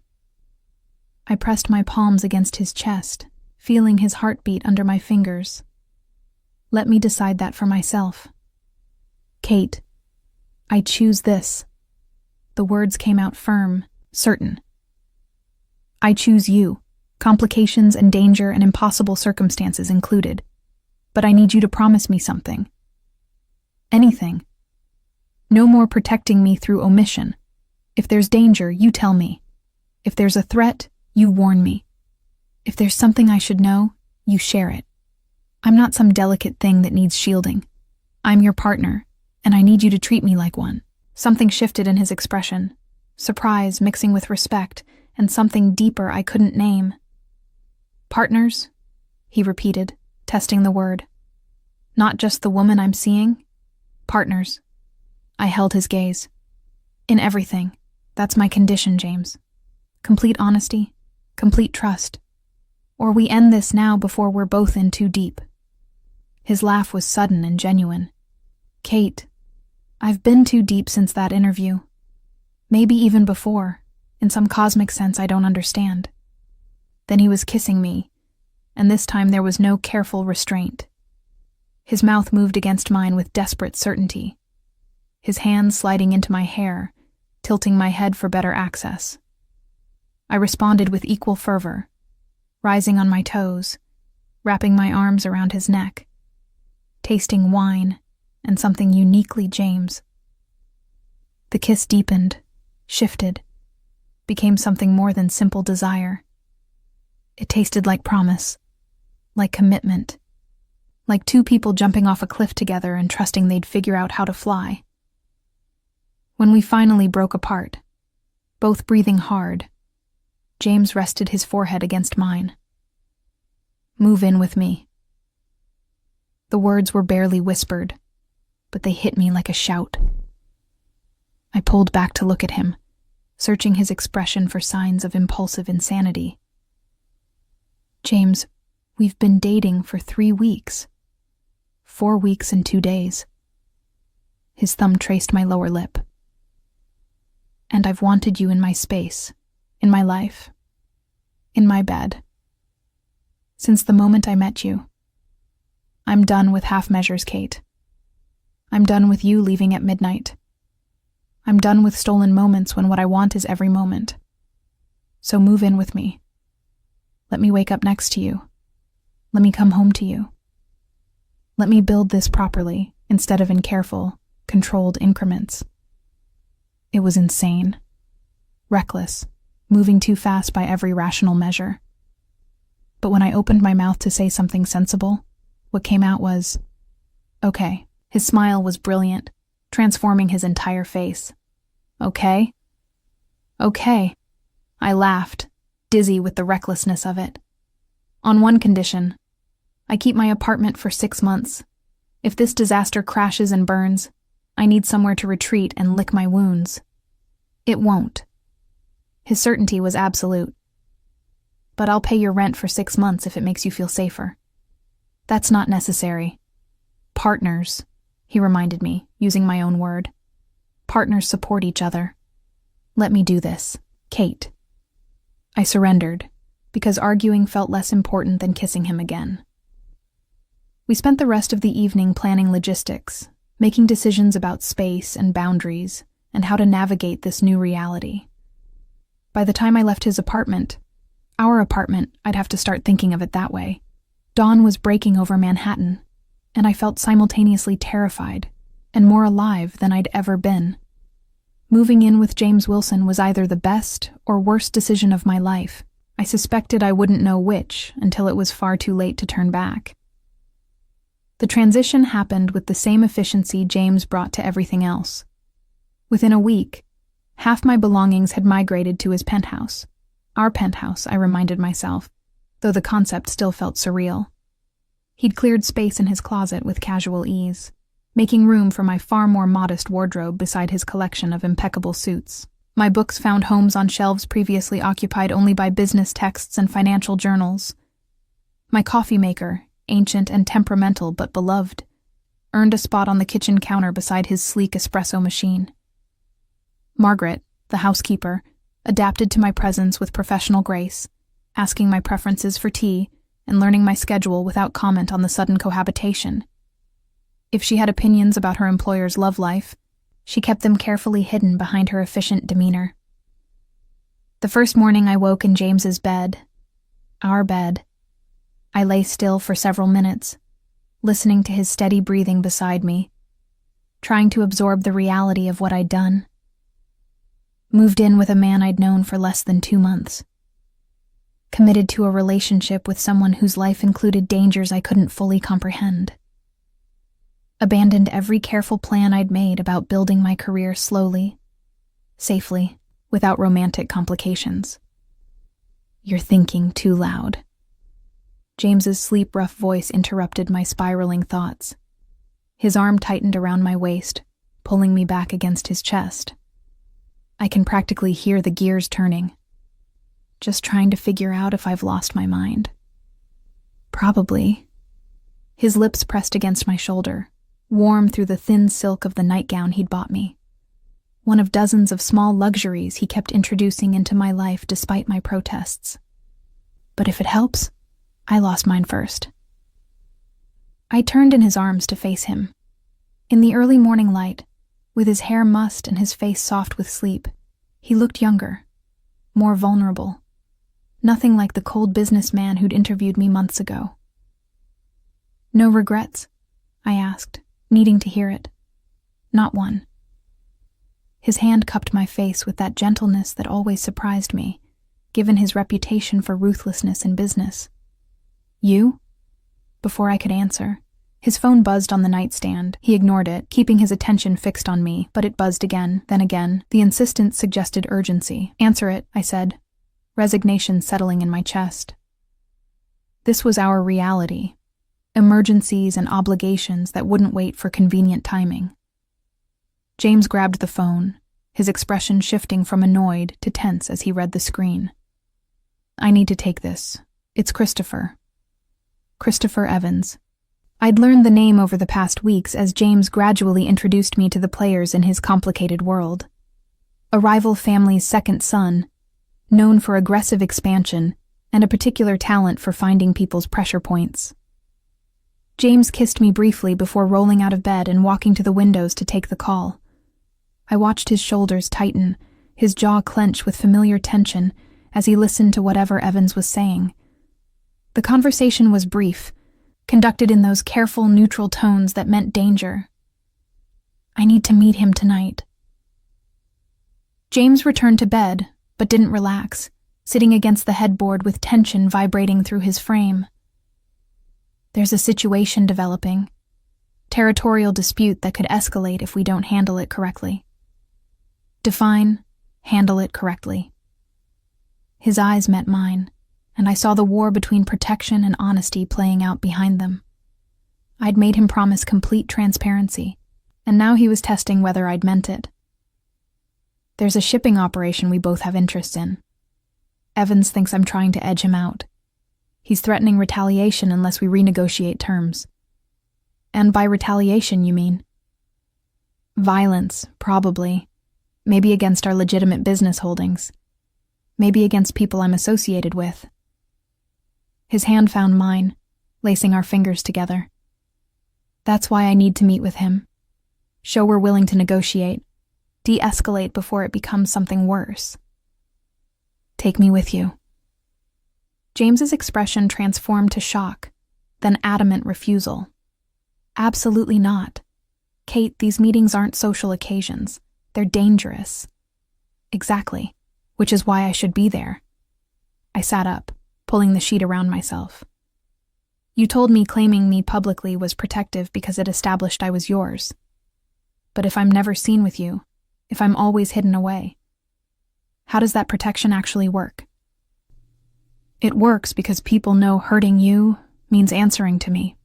I pressed my palms against his chest, feeling his heartbeat under my fingers. Let me decide that for myself. Kate, I choose this. The words came out firm, certain. I choose you, complications and danger and impossible circumstances included. But I need you to promise me something. Anything. No more protecting me through omission. If there's danger, you tell me. If there's a threat, you warn me. If there's something I should know, you share it. I'm not some delicate thing that needs shielding. I'm your partner, and I need you to treat me like one. Something shifted in his expression, surprise mixing with respect, and something deeper I couldn't name. Partners? He repeated, testing the word. Not just the woman I'm seeing? Partners. I held his gaze. In everything. That's my condition, James. Complete honesty, complete trust. Or we end this now before we're both in too deep. His laugh was sudden and genuine. Kate, I've been too deep since that interview. Maybe even before, in some cosmic sense I don't understand. Then he was kissing me, and this time there was no careful restraint. His mouth moved against mine with desperate certainty, his hands sliding into my hair, tilting my head for better access. I responded with equal fervor, rising on my toes, wrapping my arms around his neck, tasting wine and something uniquely James. The kiss deepened, shifted, became something more than simple desire. It tasted like promise, like commitment, like two people jumping off a cliff together and trusting they'd figure out how to fly. When we finally broke apart, both breathing hard, James rested his forehead against mine. Move in with me. The words were barely whispered, but they hit me like a shout. I pulled back to look at him, searching his expression for signs of impulsive insanity. James, we've been dating for 3 weeks. 4 weeks and 2 days. His thumb traced my lower lip. And I've wanted you in my space, in my life, in my bed. Since the moment I met you. I'm done with half measures, Kate. I'm done with you leaving at midnight. I'm done with stolen moments when what I want is every moment. So move in with me. Let me wake up next to you. Let me come home to you. Let me build this properly instead of in careful, controlled increments. It was insane, reckless, moving too fast by every rational measure. But when I opened my mouth to say something sensible, what came out was, okay. His smile was brilliant, transforming his entire face. Okay? Okay. I laughed, dizzy with the recklessness of it. On one condition. I keep my apartment for 6 months. If this disaster crashes and burns, I need somewhere to retreat and lick my wounds. It won't. His certainty was absolute. But I'll pay your rent for 6 months if it makes you feel safer. That's not necessary. Partners, he reminded me, using my own word. Partners support each other. Let me do this, Kate. I surrendered, because arguing felt less important than kissing him again. We spent the rest of the evening planning logistics, making decisions about space and boundaries, and how to navigate this new reality. By the time I left his apartment, our apartment, I'd have to start thinking of it that way, dawn was breaking over Manhattan, and I felt simultaneously terrified and more alive than I'd ever been. Moving in with James Wilson was either the best or worst decision of my life. I suspected I wouldn't know which until it was far too late to turn back. The transition happened with the same efficiency James brought to everything else. Within a week, half my belongings had migrated to his penthouse. Our penthouse, I reminded myself, though the concept still felt surreal. He'd cleared space in his closet with casual ease, making room for my far more modest wardrobe beside his collection of impeccable suits. My books found homes on shelves previously occupied only by business texts and financial journals. My coffee maker, ancient and temperamental but beloved, earned a spot on the kitchen counter beside his sleek espresso machine. Margaret, the housekeeper, adapted to my presence with professional grace, asking my preferences for tea and learning my schedule without comment on the sudden cohabitation. If she had opinions about her employer's love life, she kept them carefully hidden behind her efficient demeanor. The first morning I woke in James's bed, our bed. I lay still for several minutes, listening to his steady breathing beside me, trying to absorb the reality of what I'd done. Moved in with a man I'd known for less than 2 months. Committed to a relationship with someone whose life included dangers I couldn't fully comprehend. Abandoned every careful plan I'd made about building my career slowly, safely, without romantic complications. "You're thinking too loud." James's sleep-rough voice interrupted my spiraling thoughts. His arm tightened around my waist, pulling me back against his chest. I can practically hear the gears turning. Just trying to figure out if I've lost my mind. Probably. His lips pressed against my shoulder, warm through the thin silk of the nightgown he'd bought me. One of dozens of small luxuries he kept introducing into my life despite my protests. But if it helps, I lost mine first. I turned in his arms to face him. In the early morning light, with his hair mussed and his face soft with sleep, he looked younger, more vulnerable. Nothing like the cold businessman who'd interviewed me months ago. "No regrets?" I asked, needing to hear it. "Not one." His hand cupped my face with that gentleness that always surprised me, given his reputation for ruthlessness in business. "You?" Before I could answer, his phone buzzed on the nightstand. He ignored it, keeping his attention fixed on me, but it buzzed again, then again. The insistence suggested urgency. "Answer it," I said, resignation settling in my chest. This was our reality. Emergencies and obligations that wouldn't wait for convenient timing. James grabbed the phone, his expression shifting from annoyed to tense as he read the screen. "I need to take this. It's Christopher. Christopher Evans." I'd learned the name over the past weeks as James gradually introduced me to the players in his complicated world. A rival family's second son, known for aggressive expansion and a particular talent for finding people's pressure points. James kissed me briefly before rolling out of bed and walking to the windows to take the call. I watched his shoulders tighten, his jaw clench with familiar tension as he listened to whatever Evans was saying. The conversation was brief, conducted in those careful, neutral tones that meant danger. "I need to meet him tonight." James returned to bed, but didn't relax, sitting against the headboard with tension vibrating through his frame. "There's a situation developing. Territorial dispute that could escalate if we don't handle it correctly." Define, handle it correctly. His eyes met mine, and I saw the war between protection and honesty playing out behind them. I'd made him promise complete transparency, and now he was testing whether I'd meant it. "There's a shipping operation we both have interests in. Evans thinks I'm trying to edge him out. He's threatening retaliation unless we renegotiate terms." "And by retaliation, you mean?" "Violence, probably. Maybe against our legitimate business holdings. Maybe against people I'm associated with." His hand found mine, lacing our fingers together. "That's why I need to meet with him. Show we're willing to negotiate, de-escalate before it becomes something worse." "Take me with you." James's expression transformed to shock, then adamant refusal. "Absolutely not. Kate, these meetings aren't social occasions. They're dangerous." "Exactly, which is why I should be there." I sat up, pulling the sheet around myself. "You told me claiming me publicly was protective because it established I was yours. But if I'm never seen with you, if I'm always hidden away, how does that protection actually work?" "It works because people know hurting you means answering to me."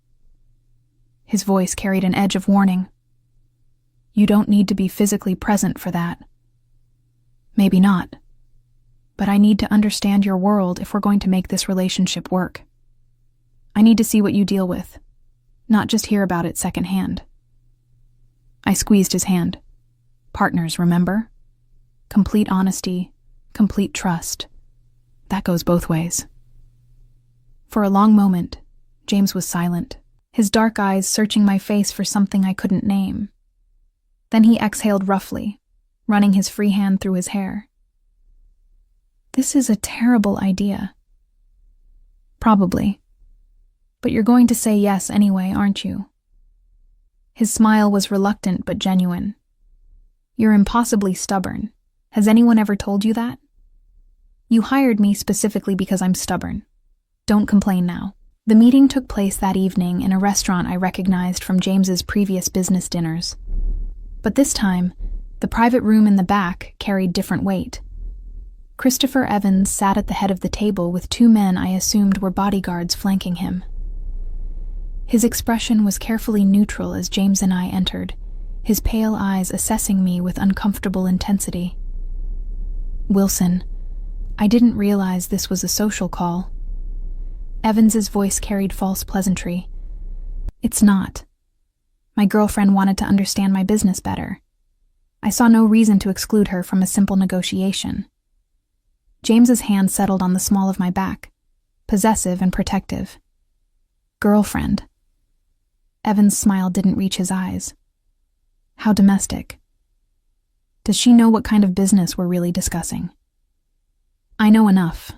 His voice carried an edge of warning. "You don't need to be physically present for that." "Maybe not. But I need to understand your world if we're going to make this relationship work. I need to see what you deal with, not just hear about it secondhand." I squeezed his hand. "Partners, remember? Complete honesty, complete trust. That goes both ways. For a long moment, James was silent, his dark eyes searching my face for something I couldn't name. Then he exhaled roughly, running his free hand through his hair. "This is a terrible idea." "Probably. But you're going to say yes anyway, aren't you?" His smile was reluctant but genuine. "You're impossibly stubborn. Has anyone ever told you that? You hired me specifically because I'm stubborn. Don't complain now." The meeting took place that evening in a restaurant I recognized from James's previous business dinners. But this time, the private room in the back carried different weight. Christopher Evans sat at the head of the table with two men I assumed were bodyguards flanking him. His expression was carefully neutral as James and I entered, his pale eyes assessing me with uncomfortable intensity. "Wilson, I didn't realize this was a social call." Evans's voice carried false pleasantry. "It's not. My girlfriend wanted to understand my business better. I saw no reason to exclude her from a simple negotiation." James's hand settled on the small of my back, possessive and protective. "Girlfriend." Evan's smile didn't reach his eyes. "How domestic. Does she know what kind of business we're really discussing?" "I know enough."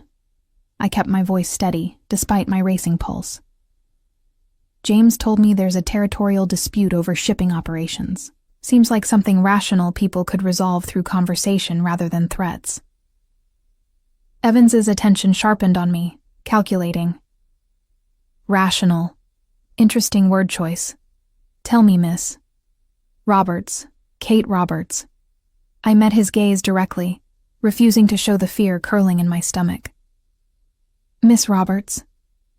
I kept my voice steady, despite my racing pulse. "James told me there's a territorial dispute over shipping operations. Seems like something rational people could resolve through conversation rather than threats." Evans's attention sharpened on me, calculating. "Rational. Interesting word choice. Tell me, miss." "Roberts. Kate Roberts." I met his gaze directly, refusing to show the fear curling in my stomach. "Miss Roberts,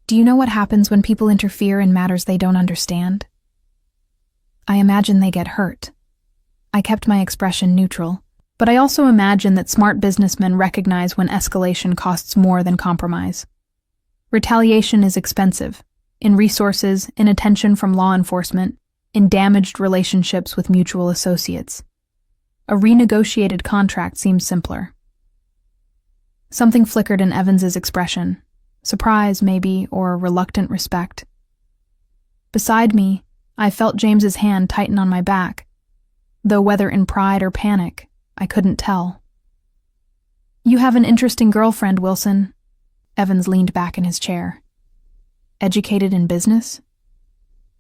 do you know what happens when people interfere in matters they don't understand?" "I imagine they get hurt." I kept my expression neutral, but I also imagine that smart businessmen recognize when escalation costs more than compromise. Retaliation is expensive, in resources, in attention from law enforcement, in damaged relationships with mutual associates. A renegotiated contract seems simpler. Something flickered in Evans's expression, surprise maybe, or reluctant respect. Beside me, I felt James's hand tighten on my back, though whether in pride or panic, I couldn't tell. "You have an interesting girlfriend, Wilson." Evans leaned back in his chair. "Educated in business?"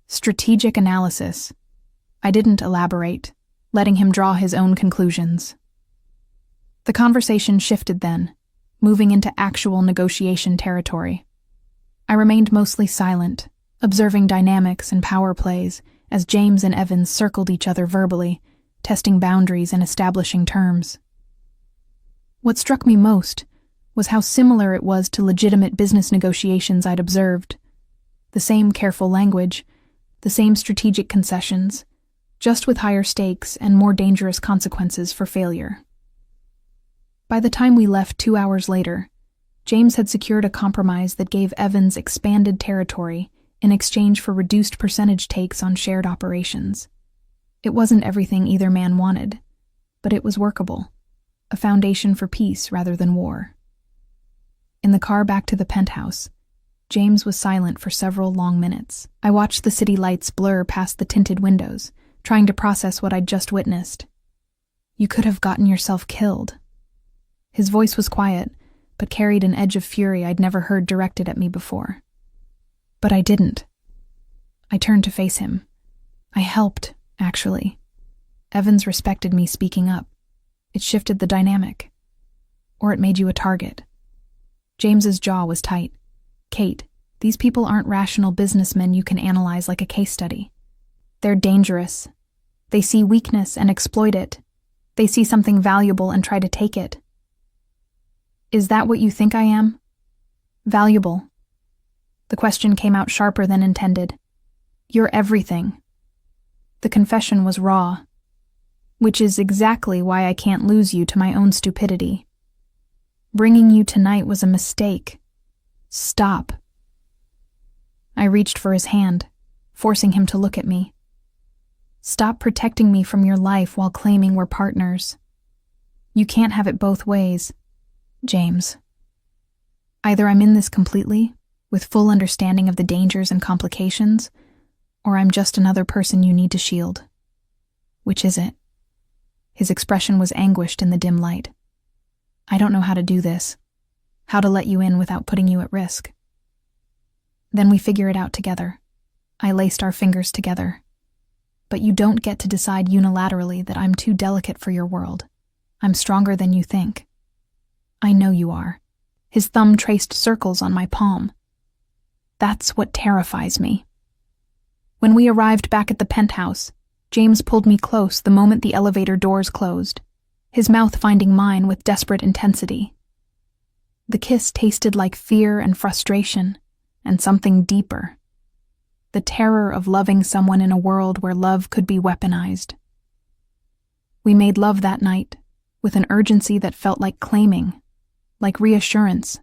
"Strategic analysis." I didn't elaborate, letting him draw his own conclusions. The conversation shifted then, moving into actual negotiation territory. I remained mostly silent, observing dynamics and power plays as James and Evans circled each other verbally, testing boundaries and establishing terms. What struck me most was how similar it was to legitimate business negotiations I'd observed. The same careful language, the same strategic concessions, just with higher stakes and more dangerous consequences for failure. By the time we left 2 hours later, James had secured a compromise that gave Evans expanded territory in exchange for reduced percentage takes on shared operations. It wasn't everything either man wanted, but it was workable, a foundation for peace rather than war. In the car back to the penthouse, James was silent for several long minutes. I watched the city lights blur past the tinted windows, trying to process what I'd just witnessed. "You could have gotten yourself killed." His voice was quiet, but carried an edge of fury I'd never heard directed at me before. But I didn't. I turned to face him. I helped, actually. Evans respected me speaking up. It shifted the dynamic. Or it made you a target. James's jaw was tight. "Kate, these people aren't rational businessmen you can analyze like a case study. They're dangerous. They see weakness and exploit it. They see something valuable and try to take it." "Is that what you think I am?" "Valuable." The question came out sharper than intended. "You're everything." The confession was raw. "Which is exactly why I can't lose you to my own stupidity. Bringing you tonight was a mistake. Stop." I reached for his hand, forcing him to look at me. "Stop protecting me from your life while claiming we're partners. You can't have it both ways. James. Either I'm in this completely, with full understanding of the dangers and complications, or I'm just another person you need to shield. Which is it? His expression was anguished in the dim light. I don't know how to do this, how to let you in without putting you at risk. Then we figure it out together. I laced our fingers together. But you don't get to decide unilaterally that I'm too delicate for your world. I'm stronger than you think. I know you are. His thumb traced circles on my palm. That's what terrifies me. When we arrived back at the penthouse, James pulled me close the moment the elevator doors closed, his mouth finding mine with desperate intensity. The kiss tasted like fear and frustration, and something deeper. The terror of loving someone in a world where love could be weaponized. We made love that night, with an urgency that felt like claiming, like reassurance,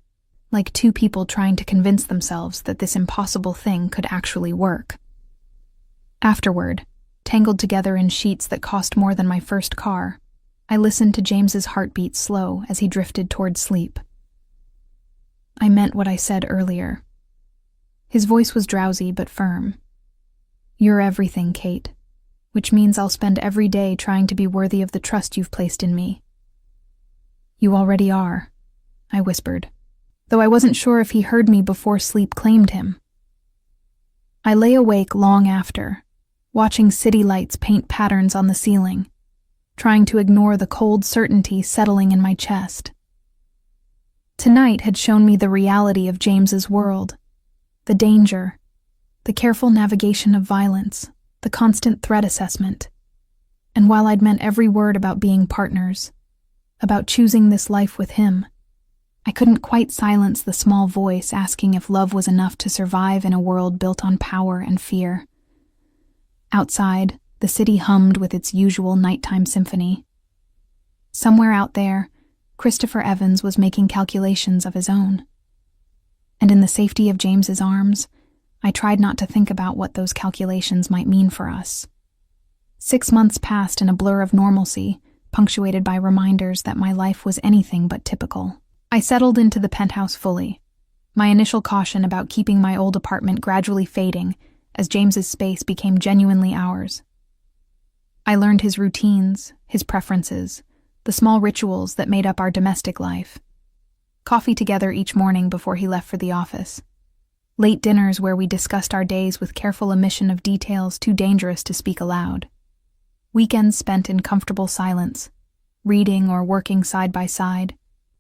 like two people trying to convince themselves that this impossible thing could actually work. Afterward, tangled together in sheets that cost more than my first car, I listened to James's heartbeat slow as he drifted toward sleep. I meant what I said earlier. His voice was drowsy but firm. You're everything, Kate, which means I'll spend every day trying to be worthy of the trust you've placed in me. You already are, I whispered, though I wasn't sure if he heard me before sleep claimed him. I lay awake long after, watching city lights paint patterns on the ceiling, trying to ignore the cold certainty settling in my chest. Tonight had shown me the reality of James's world, the danger, the careful navigation of violence, the constant threat assessment. And while I'd meant every word about being partners, about choosing this life with him, I couldn't quite silence the small voice asking if love was enough to survive in a world built on power and fear. Outside, the city hummed with its usual nighttime symphony. Somewhere out there, Christopher Evans was making calculations of his own. And in the safety of James's arms, I tried not to think about what those calculations might mean for us. 6 months passed in a blur of normalcy, punctuated by reminders that my life was anything but typical. I settled into the penthouse fully, my initial caution about keeping my old apartment gradually fading as James's space became genuinely ours. I learned his routines, his preferences, the small rituals that made up our domestic life. Coffee together each morning before he left for the office. Late dinners where we discussed our days with careful omission of details too dangerous to speak aloud. Weekends spent in comfortable silence, reading or working side by side,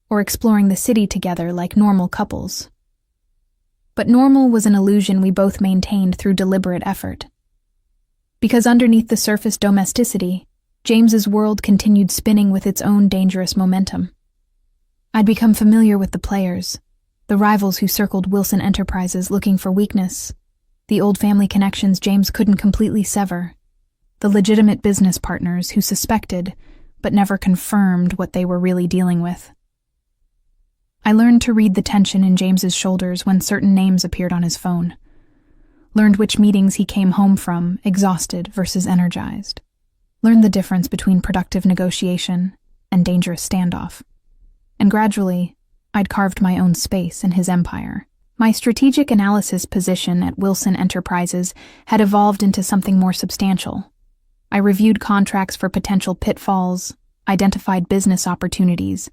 or exploring the city together like normal couples. But normal was an illusion we both maintained through deliberate effort. Because underneath the surface domesticity, James's world continued spinning with its own dangerous momentum. I'd become familiar with the players, the rivals who circled Wilson Enterprises looking for weakness, the old family connections James couldn't completely sever, the legitimate business partners who suspected but never confirmed what they were really dealing with. I learned to read the tension in James's shoulders when certain names appeared on his phone, learned which meetings he came home from, exhausted versus energized, learned the difference between productive negotiation and dangerous standoff. And gradually, I'd carved my own space in his empire. My strategic analysis position at Wilson Enterprises had evolved into something more substantial. I reviewed contracts for potential pitfalls, identified business opportunities,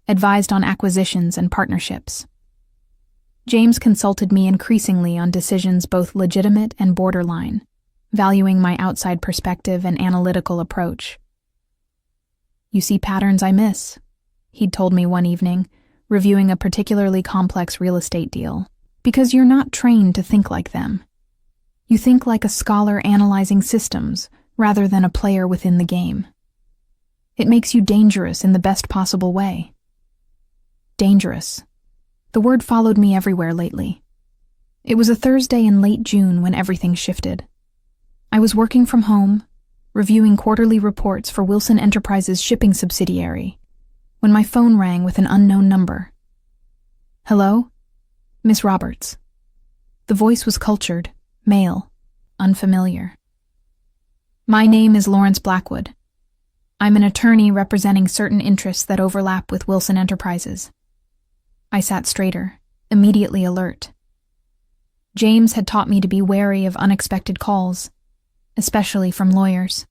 advised on acquisitions and partnerships. James consulted me increasingly on decisions both legitimate and borderline, valuing my outside perspective and analytical approach. You see patterns I miss, he'd told me one evening, reviewing a particularly complex real estate deal, because you're not trained to think like them. You think like a scholar analyzing systems rather than a player within the game. It makes you dangerous in the best possible way. Dangerous. The word followed me everywhere lately. It was a Thursday in late June when everything shifted. I was working from home, reviewing quarterly reports for Wilson Enterprises' shipping subsidiary, when my phone rang with an unknown number. Hello? Miss Roberts. The voice was cultured, male, unfamiliar. My name is Lawrence Blackwood. I'm an attorney representing certain interests that overlap with Wilson Enterprises. I sat straighter, immediately alert. James had taught me to be wary of unexpected calls, especially from lawyers.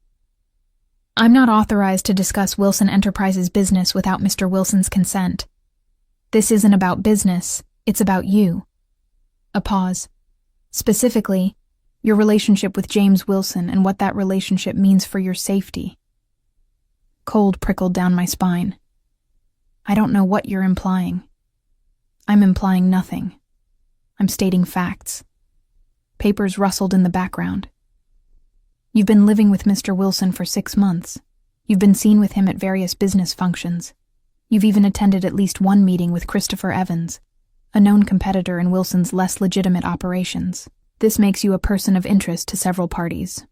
I'm not authorized to discuss Wilson Enterprises business without Mr. Wilson's consent. This isn't about business, it's about you. A pause. Specifically, your relationship with James Wilson and what that relationship means for your safety. Cold prickled down my spine. I don't know what you're implying. I'm implying nothing. I'm stating facts. Papers rustled in the background. You've been living with Mr. Wilson for 6 months. You've been seen with him at various business functions. You've even attended at least one meeting with Christopher Evans, a known competitor in Wilson's less legitimate operations. This makes you a person of interest to several parties.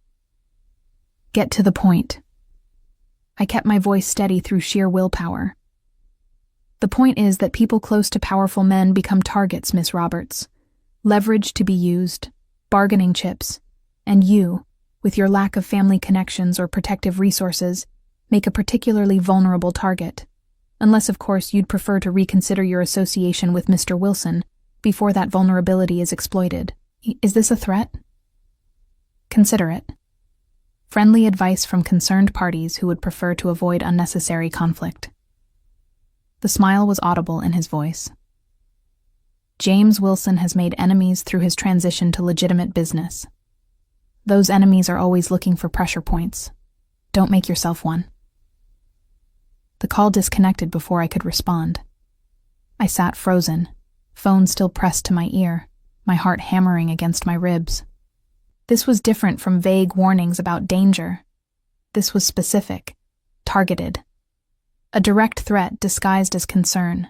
Get to the point. I kept my voice steady through sheer willpower. The point is that people close to powerful men become targets, Miss Roberts. Leverage to be used, bargaining chips, and you, with your lack of family connections or protective resources, make a particularly vulnerable target. Unless, of course, you'd prefer to reconsider your association with Mr. Wilson before that vulnerability is exploited. Is this a threat? Consider it. Friendly advice from concerned parties who would prefer to avoid unnecessary conflict. The smile was audible in his voice. James Wilson has made enemies through his transition to legitimate business. Those enemies are always looking for pressure points. Don't make yourself one. The call disconnected before I could respond. I sat frozen, phone still pressed to my ear, my heart hammering against my ribs. This was different from vague warnings about danger. This was specific, targeted. A direct threat disguised as concern.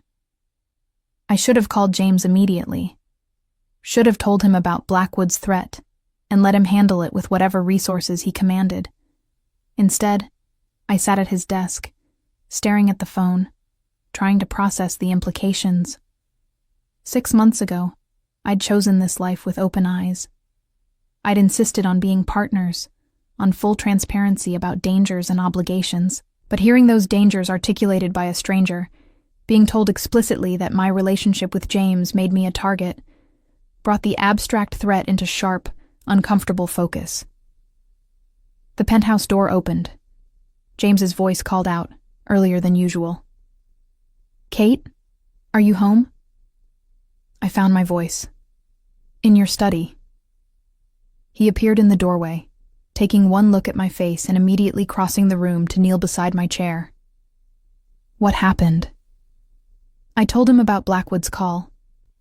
I should have called James immediately. Should have told him about Blackwood's threat and let him handle it with whatever resources he commanded. Instead, I sat at his desk, staring at the phone, trying to process the implications. 6 months ago, I'd chosen this life with open eyes. I'd insisted on being partners, on full transparency about dangers and obligations, but hearing those dangers articulated by a stranger, being told explicitly that my relationship with James made me a target, brought the abstract threat into sharp, uncomfortable focus. The penthouse door opened. James's voice called out, earlier than usual. "Kate, are you home?" I found my voice. "In your study." He appeared in the doorway, taking one look at my face and immediately crossing the room to kneel beside my chair. What happened? I told him about Blackwood's call,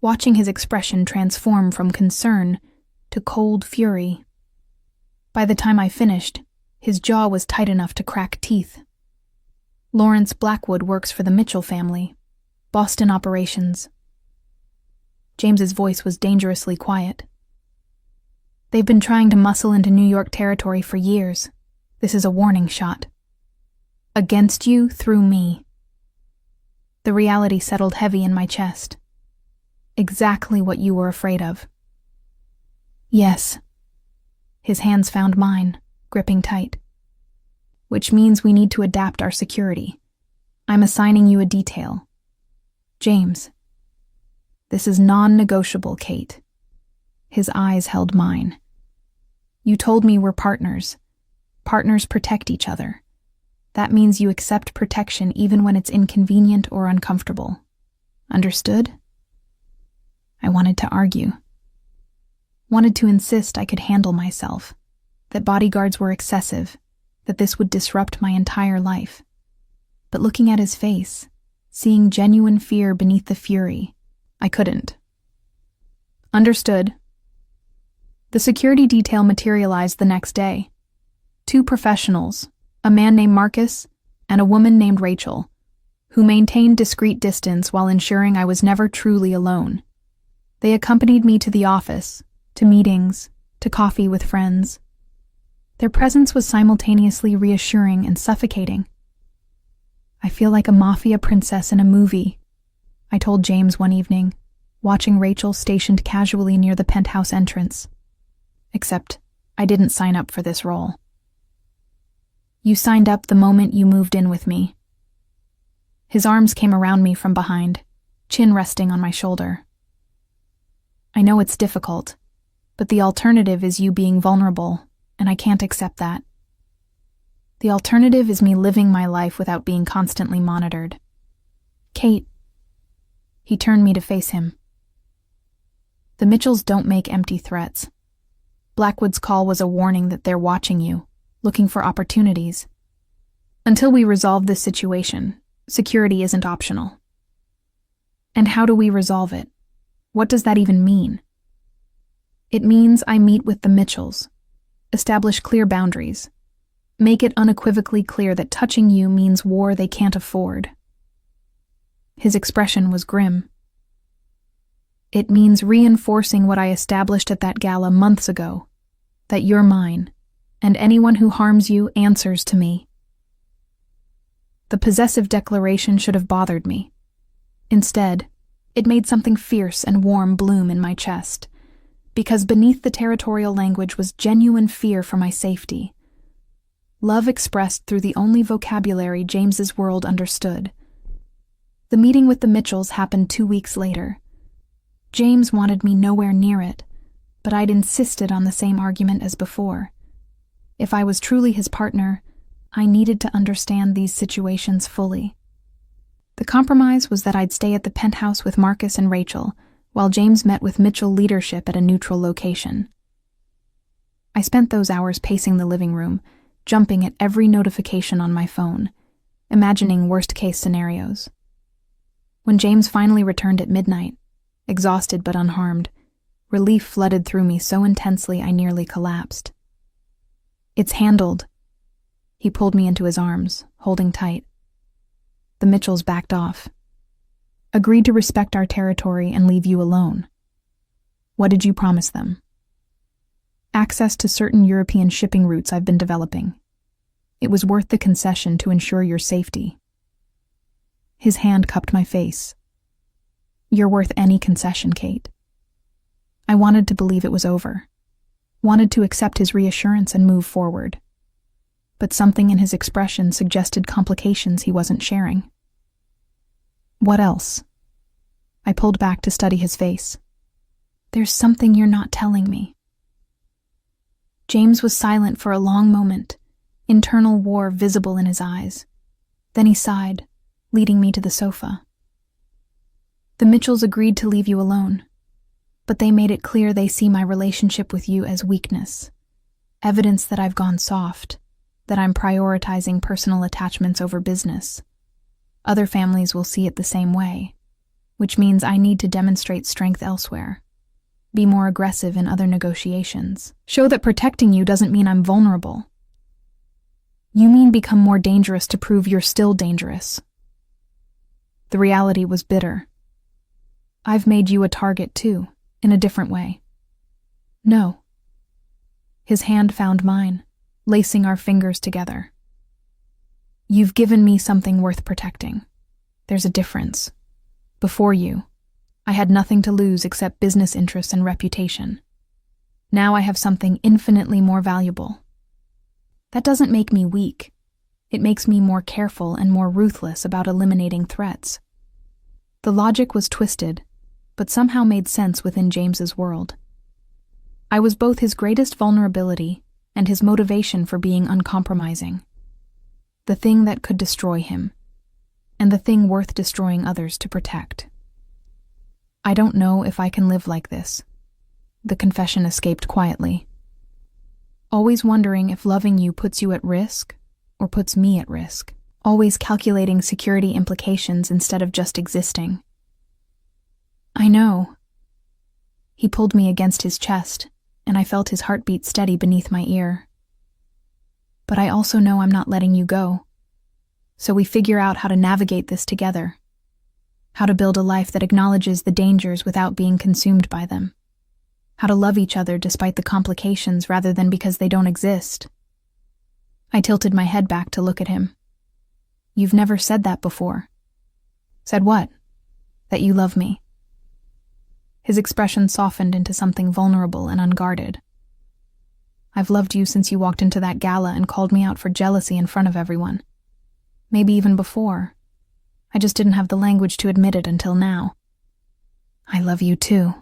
watching his expression transform from concern to cold fury. By the time I finished, his jaw was tight enough to crack teeth. Lawrence Blackwood works for the Mitchell family, Boston operations. James's voice was dangerously quiet. They've been trying to muscle into New York territory for years. This is a warning shot. Against you through me. The reality settled heavy in my chest. Exactly what you were afraid of. Yes. His hands found mine, gripping tight. Which means we need to adapt our security. I'm assigning you a detail. James. This is non-negotiable, Kate. His eyes held mine. You told me we're partners. Partners protect each other. That means you accept protection even when it's inconvenient or uncomfortable. Understood? I wanted to argue. Wanted to insist I could handle myself, that bodyguards were excessive, that this would disrupt my entire life. But looking at his face, seeing genuine fear beneath the fury, I couldn't. Understood. The security detail materialized the next day. 2 professionals, a man named Marcus and a woman named Rachel, who maintained discreet distance while ensuring I was never truly alone. They accompanied me to the office, to meetings, to coffee with friends. Their presence was simultaneously reassuring and suffocating. I feel like a Mafia princess in a movie, I told James one evening, watching Rachel stationed casually near the penthouse entrance. Except, I didn't sign up for this role. You signed up the moment you moved in with me. His arms came around me from behind, chin resting on my shoulder. I know it's difficult, but the alternative is you being vulnerable, and I can't accept that. The alternative is me living my life without being constantly monitored. Kate. He turned me to face him. The Mitchells don't make empty threats. Blackwood's call was a warning that they're watching you, looking for opportunities. Until we resolve this situation, security isn't optional. And how do we resolve it? What does that even mean? It means I meet with the Mitchells, establish clear boundaries, make it unequivocally clear that touching you means war they can't afford. His expression was grim. It means reinforcing what I established at that gala months ago, that you're mine, and anyone who harms you answers to me. The possessive declaration should have bothered me. Instead, it made something fierce and warm bloom in my chest, because beneath the territorial language was genuine fear for my safety. Love expressed through the only vocabulary James's world understood. The meeting with the Mitchells happened 2 weeks later. James wanted me nowhere near it, but I'd insisted on the same argument as before. If I was truly his partner, I needed to understand these situations fully. The compromise was that I'd stay at the penthouse with Marcus and Rachel, while James met with Mitchell leadership at a neutral location. I spent those hours pacing the living room, jumping at every notification on my phone, imagining worst-case scenarios. When James finally returned at midnight, exhausted but unharmed, relief flooded through me so intensely I nearly collapsed. "It's handled." He pulled me into his arms, holding tight. The Mitchells backed off. "Agreed to respect our territory and leave you alone." "What did you promise them?" "Access to certain European shipping routes I've been developing. It was worth the concession to ensure your safety." His hand cupped my face. "You're worth any concession, Kate." I wanted to believe it was over, wanted to accept his reassurance and move forward. But something in his expression suggested complications he wasn't sharing. "What else?" I pulled back to study his face. "There's something you're not telling me." James was silent for a long moment, internal war visible in his eyes. Then he sighed, leading me to the sofa. "The Mitchells agreed to leave you alone, but they made it clear they see my relationship with you as weakness, evidence that I've gone soft, that I'm prioritizing personal attachments over business. Other families will see it the same way, which means I need to demonstrate strength elsewhere, be more aggressive in other negotiations, show that protecting you doesn't mean I'm vulnerable." "You mean become more dangerous to prove you're still dangerous." The reality was bitter. "I've made you a target too, in a different way." "No." His hand found mine, lacing our fingers together. "You've given me something worth protecting. There's a difference. Before you, I had nothing to lose except business interests and reputation. Now I have something infinitely more valuable. That doesn't make me weak. It makes me more careful and more ruthless about eliminating threats." The logic was twisted, but somehow made sense within James's world. I was both his greatest vulnerability and his motivation for being uncompromising. The thing that could destroy him, and the thing worth destroying others to protect. "I don't know if I can live like this." The confession escaped quietly. "Always wondering if loving you puts you at risk, or puts me at risk. Always calculating security implications instead of just existing." "I know." He pulled me against his chest, and I felt his heartbeat steady beneath my ear. "But I also know I'm not letting you go. So we figure out how to navigate this together. How to build a life that acknowledges the dangers without being consumed by them. How to love each other despite the complications rather than because they don't exist." I tilted my head back to look at him. "You've never said that before." "Said what?" "That you love me." His expression softened into something vulnerable and unguarded. "I've loved you since you walked into that gala and called me out for jealousy in front of everyone. Maybe even before. I just didn't have the language to admit it until now." I love you too.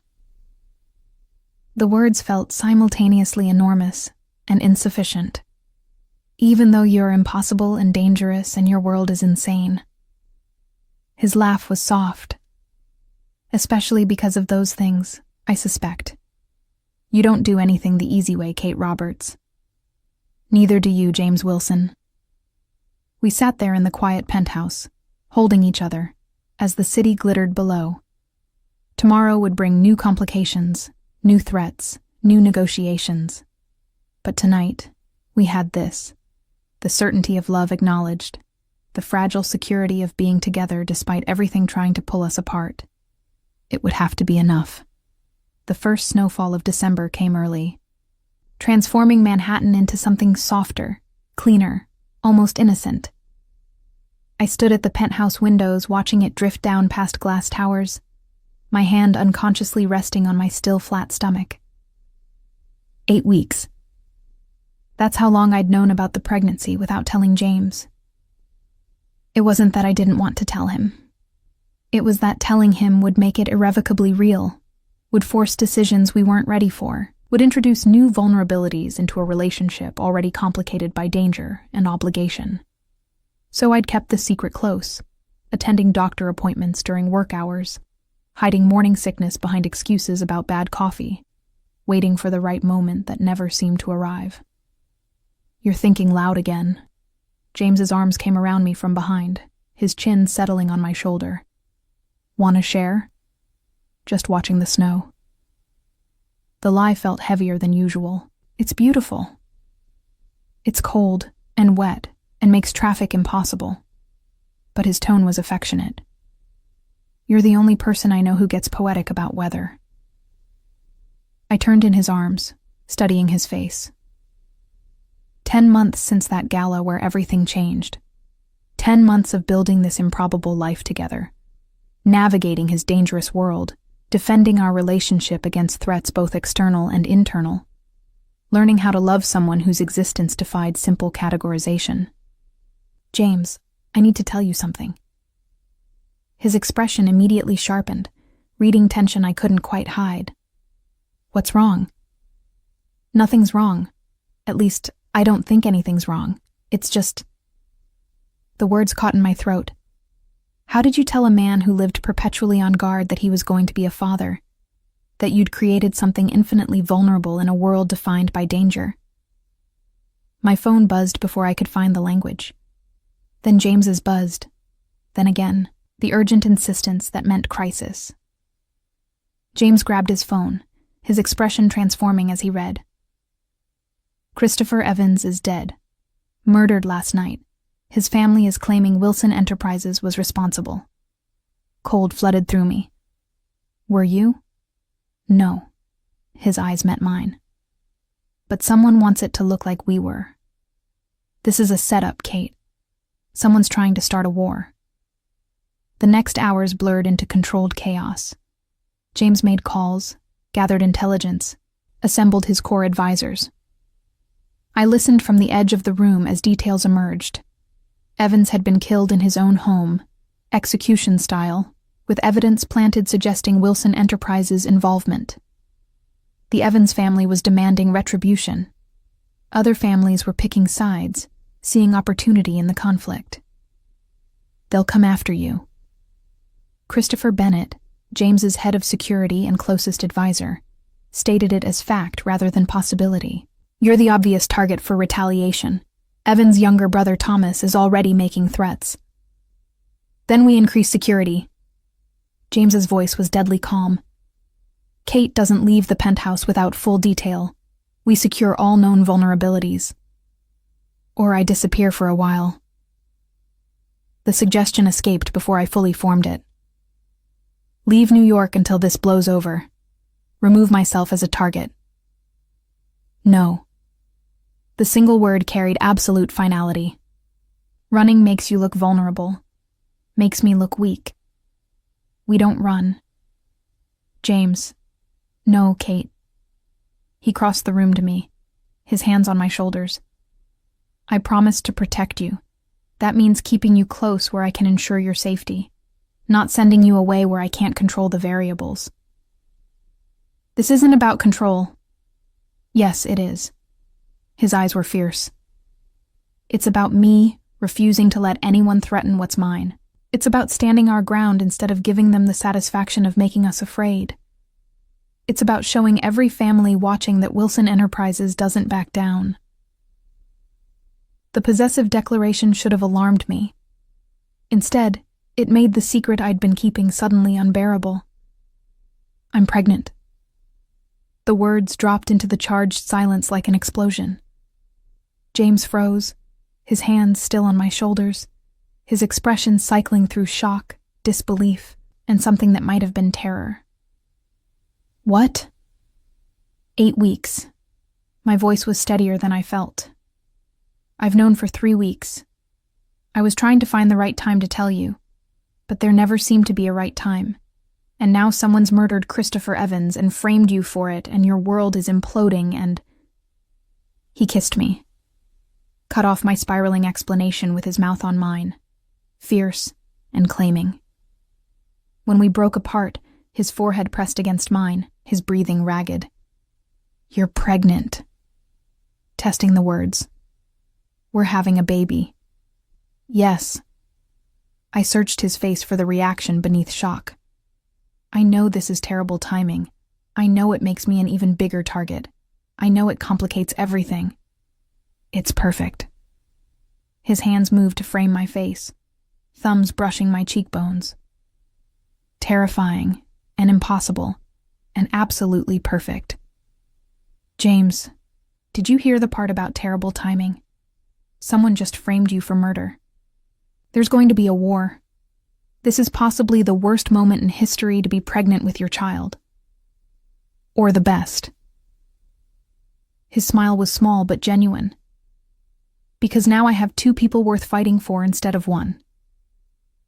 The words felt simultaneously enormous and insufficient. Even though you're impossible and dangerous and your world is insane. His laugh was soft. Especially because of those things, I suspect. You don't do anything the easy way, Kate Roberts. Neither do you, James Wilson. We sat there in the quiet penthouse, holding each other, as the city glittered below. Tomorrow would bring new complications, new threats, new negotiations. But tonight, we had this. The certainty of love acknowledged, the fragile security of being together despite everything trying to pull us apart. It would have to be enough. The first snowfall of December came early, transforming Manhattan into something softer, cleaner, almost innocent. I stood at the penthouse windows watching it drift down past glass towers, my hand unconsciously resting on my still flat stomach. 8 weeks. That's how long I'd known about the pregnancy without telling James. It wasn't that I didn't want to tell him. It was that telling him would make it irrevocably real, would force decisions we weren't ready for, would introduce new vulnerabilities into a relationship already complicated by danger and obligation. So I'd kept the secret close, attending doctor appointments during work hours, hiding morning sickness behind excuses about bad coffee, waiting for the right moment that never seemed to arrive. You're thinking loud again. James's arms came around me from behind, his chin settling on my shoulder. Want to share? Just watching the snow. The lie felt heavier than usual. It's beautiful. It's cold and wet and makes traffic impossible. But his tone was affectionate. You're the only person I know who gets poetic about weather. I turned in his arms, studying his face. 10 months since that gala where everything changed. 10 months of building this improbable life together. Navigating his dangerous world, defending our relationship against threats both external and internal. Learning how to love someone whose existence defied simple categorization. James, I need to tell you something. His expression immediately sharpened, reading tension I couldn't quite hide. What's wrong? Nothing's wrong. At least, I don't think anything's wrong. It's just... The words caught in my throat. How did you tell a man who lived perpetually on guard that he was going to be a father? That you'd created something infinitely vulnerable in a world defined by danger? My phone buzzed before I could find the language. Then James's buzzed. Then again, the urgent insistence that meant crisis. James grabbed his phone, his expression transforming as he read. Christopher Evans is dead. Murdered last night. His family is claiming Wilson Enterprises was responsible. Cold flooded through me. Were you? No. His eyes met mine. But someone wants it to look like we were. This is a setup, Kate. Someone's trying to start a war. The next hours blurred into controlled chaos. James made calls, gathered intelligence, assembled his core advisors. I listened from the edge of the room as details emerged. Evans had been killed in his own home, execution style, with evidence planted suggesting Wilson Enterprises' involvement. The Evans family was demanding retribution. Other families were picking sides, seeing opportunity in the conflict. They'll come after you. Christopher Bennett, James's head of security and closest advisor, stated it as fact rather than possibility. You're the obvious target for retaliation. Evan's younger brother Thomas is already making threats. Then we increase security. James's voice was deadly calm. Kate doesn't leave the penthouse without full detail. We secure all known vulnerabilities. Or I disappear for a while. The suggestion escaped before I fully formed it. Leave New York until this blows over. Remove myself as a target. No. The single word carried absolute finality. Running makes you look vulnerable. Makes me look weak. We don't run. James. No, Kate. He crossed the room to me, his hands on my shoulders. I promise to protect you. That means keeping you close where I can ensure your safety, not sending you away where I can't control the variables. This isn't about control. Yes, it is. His eyes were fierce. It's about me refusing to let anyone threaten what's mine. It's about standing our ground instead of giving them the satisfaction of making us afraid. It's about showing every family watching that Wilson Enterprises doesn't back down. The possessive declaration should have alarmed me. Instead, it made the secret I'd been keeping suddenly unbearable. I'm pregnant. The words dropped into the charged silence like an explosion. James froze, his hands still on my shoulders, his expression cycling through shock, disbelief, and something that might have been terror. What? 8 weeks. My voice was steadier than I felt. I've known for 3 weeks. I was trying to find the right time to tell you, but there never seemed to be a right time. And now someone's murdered Christopher Evans and framed you for it, and your world is imploding, and... He kissed me. Cut off my spiraling explanation with his mouth on mine, fierce and claiming. When we broke apart, his forehead pressed against mine, his breathing ragged. You're pregnant. Testing the words. We're having a baby. Yes. I searched his face for the reaction beneath shock. I know this is terrible timing. I know it makes me an even bigger target. I know it complicates everything. It's perfect. His hands moved to frame my face, thumbs brushing my cheekbones. Terrifying and impossible and absolutely perfect. James, did you hear the part about terrible timing? Someone just framed you for murder. There's going to be a war. This is possibly the worst moment in history to be pregnant with your child. Or the best. His smile was small but genuine. Because now I have 2 people worth fighting for instead of 1.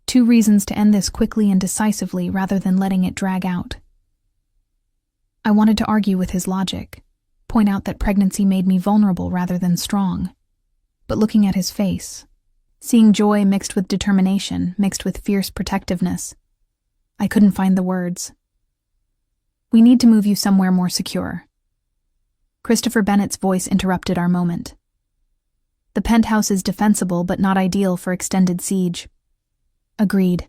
2 reasons to end this quickly and decisively rather than letting it drag out. I wanted to argue with his logic, point out that pregnancy made me vulnerable rather than strong. But looking at his face, seeing joy mixed with determination, mixed with fierce protectiveness, I couldn't find the words. We need to move you somewhere more secure. Christopher Bennett's voice interrupted our moment. The penthouse is defensible but not ideal for extended siege. Agreed.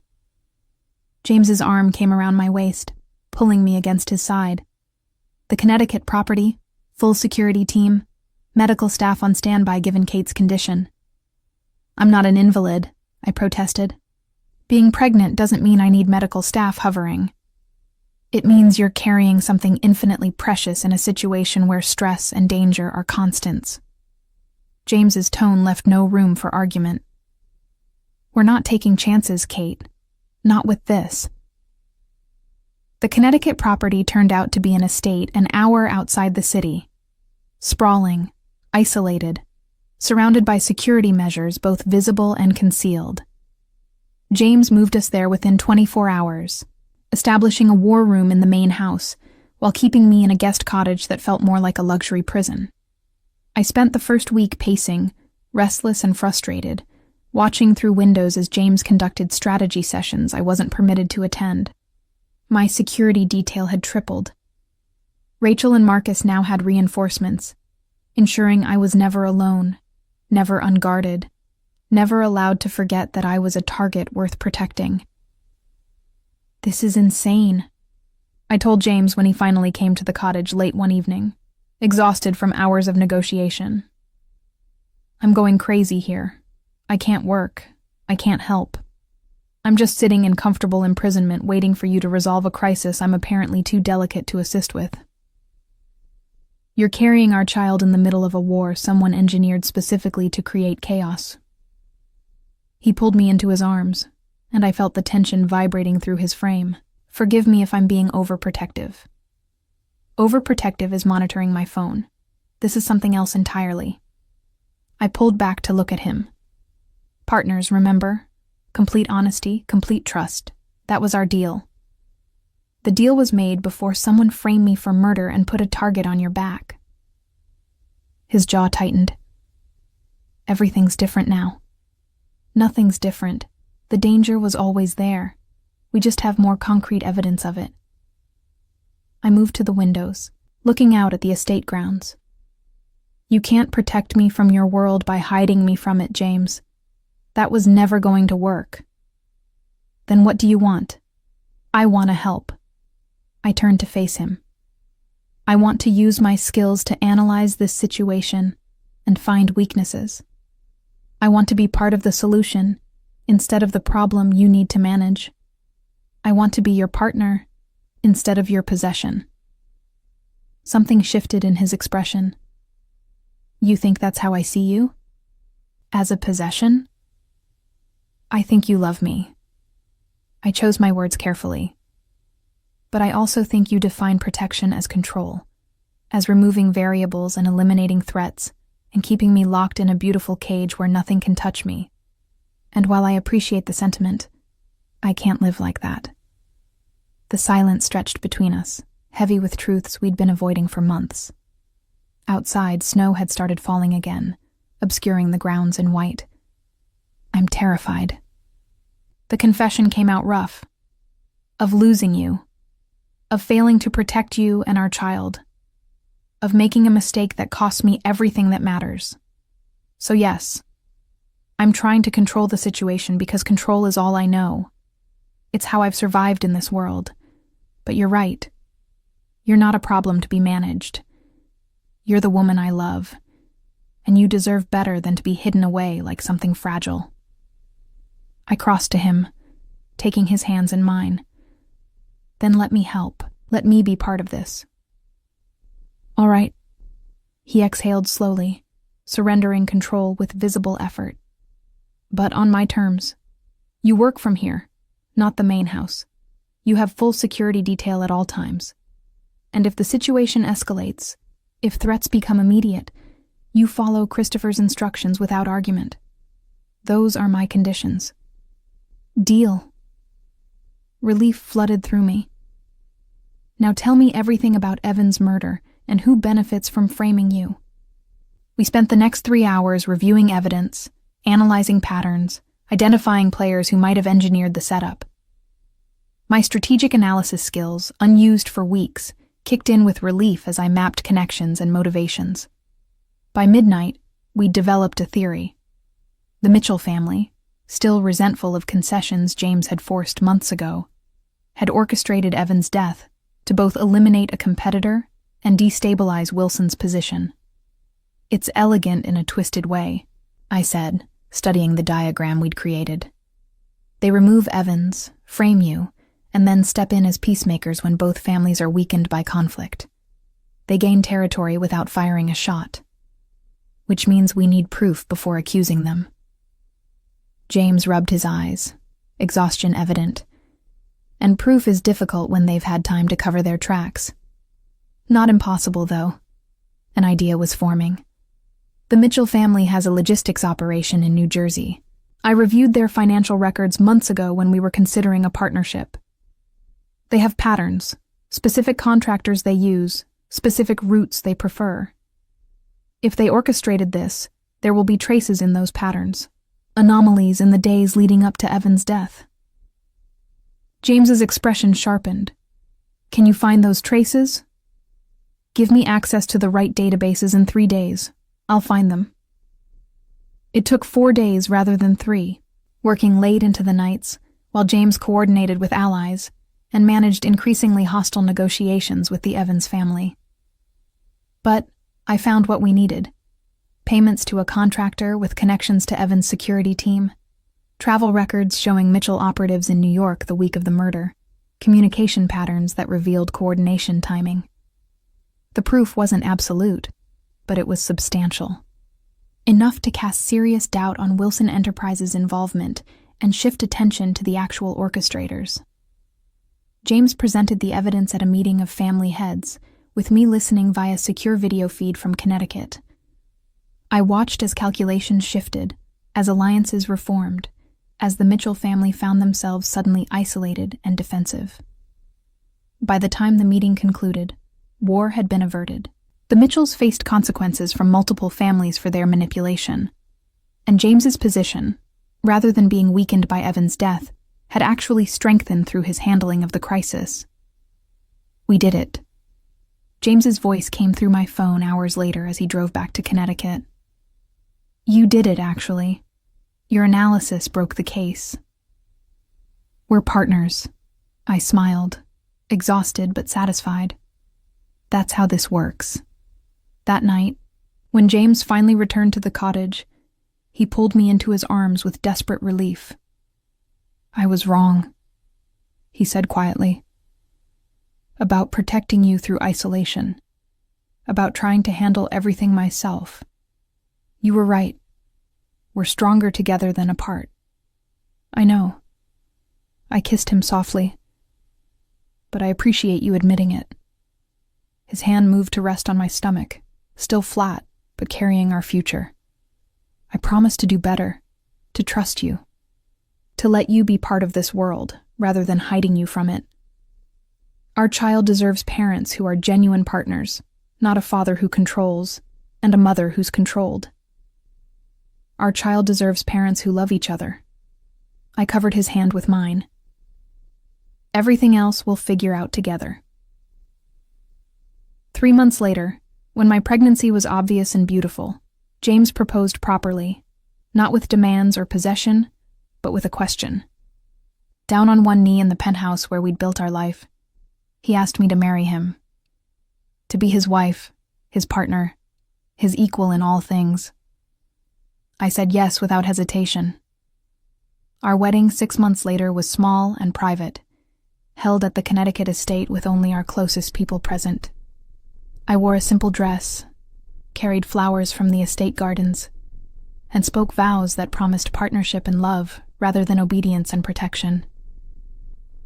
James's arm came around my waist, pulling me against his side. The Connecticut property, full security team, medical staff on standby given Kate's condition. I'm not an invalid, I protested. Being pregnant doesn't mean I need medical staff hovering. It means you're carrying something infinitely precious in a situation where stress and danger are constants. James's tone left no room for argument. We're not taking chances, Kate. Not with this. The Connecticut property turned out to be an estate an hour outside the city. Sprawling, isolated, surrounded by security measures both visible and concealed. James moved us there within 24 hours, establishing a war room in the main house, while keeping me in a guest cottage that felt more like a luxury prison. I spent the first week pacing, restless and frustrated, watching through windows as James conducted strategy sessions I wasn't permitted to attend. My security detail had tripled. Rachel and Marcus now had reinforcements, ensuring I was never alone, never unguarded, never allowed to forget that I was a target worth protecting. This is insane, I told James when he finally came to the cottage late one evening, exhausted from hours of negotiation. I'm going crazy here. I can't work. I can't help. I'm just sitting in comfortable imprisonment waiting for you to resolve a crisis I'm apparently too delicate to assist with. You're carrying our child in the middle of a war someone engineered specifically to create chaos. He pulled me into his arms, and I felt the tension vibrating through his frame. Forgive me if I'm being overprotective. Overprotective is monitoring my phone. This is something else entirely. I pulled back to look at him. Partners, remember? Complete honesty, complete trust. That was our deal. The deal was made before someone framed me for murder and put a target on your back. His jaw tightened. Everything's different now. Nothing's different. The danger was always there. We just have more concrete evidence of it. I moved to the windows, looking out at the estate grounds. You can't protect me from your world by hiding me from it, James. That was never going to work. Then what do you want? I want to help. I turned to face him. I want to use my skills to analyze this situation and find weaknesses. I want to be part of the solution instead of the problem you need to manage. I want to be your partner instead of your possession. Something shifted in his expression. You think that's how I see you? As a possession? I think you love me. I chose my words carefully. But I also think you define protection as control, as removing variables and eliminating threats, and keeping me locked in a beautiful cage where nothing can touch me. And while I appreciate the sentiment, I can't live like that. The silence stretched between us, heavy with truths we'd been avoiding for months. Outside, snow had started falling again, obscuring the grounds in white. I'm terrified. The confession came out rough. Of losing you. Of failing to protect you and our child. Of making a mistake that costs me everything that matters. So yes, I'm trying to control the situation because control is all I know. It's how I've survived in this world. But you're right. You're not a problem to be managed. You're the woman I love, and you deserve better than to be hidden away like something fragile. I crossed to him, taking his hands in mine. Then let me help. Let me be part of this. All right. He exhaled slowly, surrendering control with visible effort. But on my terms. You work from here, not the main house. You have full security detail at all times. And if the situation escalates, if threats become immediate, you follow Christopher's instructions without argument. Those are my conditions. Deal. Relief flooded through me. Now tell me everything about Evan's murder and who benefits from framing you. We spent the next 3 hours reviewing evidence, analyzing patterns, identifying players who might have engineered the setup. My strategic analysis skills, unused for weeks, kicked in with relief as I mapped connections and motivations. By midnight, we'd developed a theory. The Mitchell family, still resentful of concessions James had forced months ago, had orchestrated Evan's death to both eliminate a competitor and destabilize Wilson's position. It's elegant in a twisted way, I said, studying the diagram we'd created. They remove Evans, frame you, and then step in as peacemakers when both families are weakened by conflict. They gain territory without firing a shot, which means we need proof before accusing them. James rubbed his eyes, exhaustion evident, and proof is difficult when they've had time to cover their tracks. Not impossible, though. An idea was forming. The Mitchell family has a logistics operation in New Jersey. I reviewed their financial records months ago when we were considering a partnership. They have patterns, specific contractors they use, specific routes they prefer. If they orchestrated this, there will be traces in those patterns, anomalies in the days leading up to Evan's death. James's expression sharpened. Can you find those traces? Give me access to the right databases in 3 days. I'll find them. It took 4 days rather than 3, working late into the nights, while James coordinated with allies and managed increasingly hostile negotiations with the Evans family. But I found what we needed. Payments to a contractor with connections to Evans' security team, travel records showing Mitchell operatives in New York the week of the murder, communication patterns that revealed coordination timing. The proof wasn't absolute, but it was substantial. Enough to cast serious doubt on Wilson Enterprises' involvement and shift attention to the actual orchestrators. James presented the evidence at a meeting of family heads, with me listening via secure video feed from Connecticut. I watched as calculations shifted, as alliances reformed, as the Mitchell family found themselves suddenly isolated and defensive. By the time the meeting concluded, war had been averted. The Mitchells faced consequences from multiple families for their manipulation, and James's position, rather than being weakened by Evan's death, had actually strengthened through his handling of the crisis. We did it, James's voice came through my phone hours later as he drove back to Connecticut. You did it, actually. Your analysis broke the case. We're partners. I smiled, exhausted but satisfied. That's how this works. That night, when James finally returned to the cottage, he pulled me into his arms with desperate relief. I was wrong, he said quietly. About protecting you through isolation. About trying to handle everything myself. You were right. We're stronger together than apart. I know. I kissed him softly. But I appreciate you admitting it. His hand moved to rest on my stomach, still flat, but carrying our future. I promise to do better, to trust you, to let you be part of this world, rather than hiding you from it. Our child deserves parents who are genuine partners, not a father who controls, and a mother who's controlled. Our child deserves parents who love each other. I covered his hand with mine. Everything else we'll figure out together. 3 months later, when my pregnancy was obvious and beautiful, James proposed properly, not with demands or possession, but with a question. Down on one knee in the penthouse where we'd built our life, he asked me to marry him. To be his wife, his partner, his equal in all things. I said yes without hesitation. Our wedding 6 months later was small and private, held at the Connecticut estate with only our closest people present. I wore a simple dress, carried flowers from the estate gardens, and spoke vows that promised partnership and love rather than obedience and protection.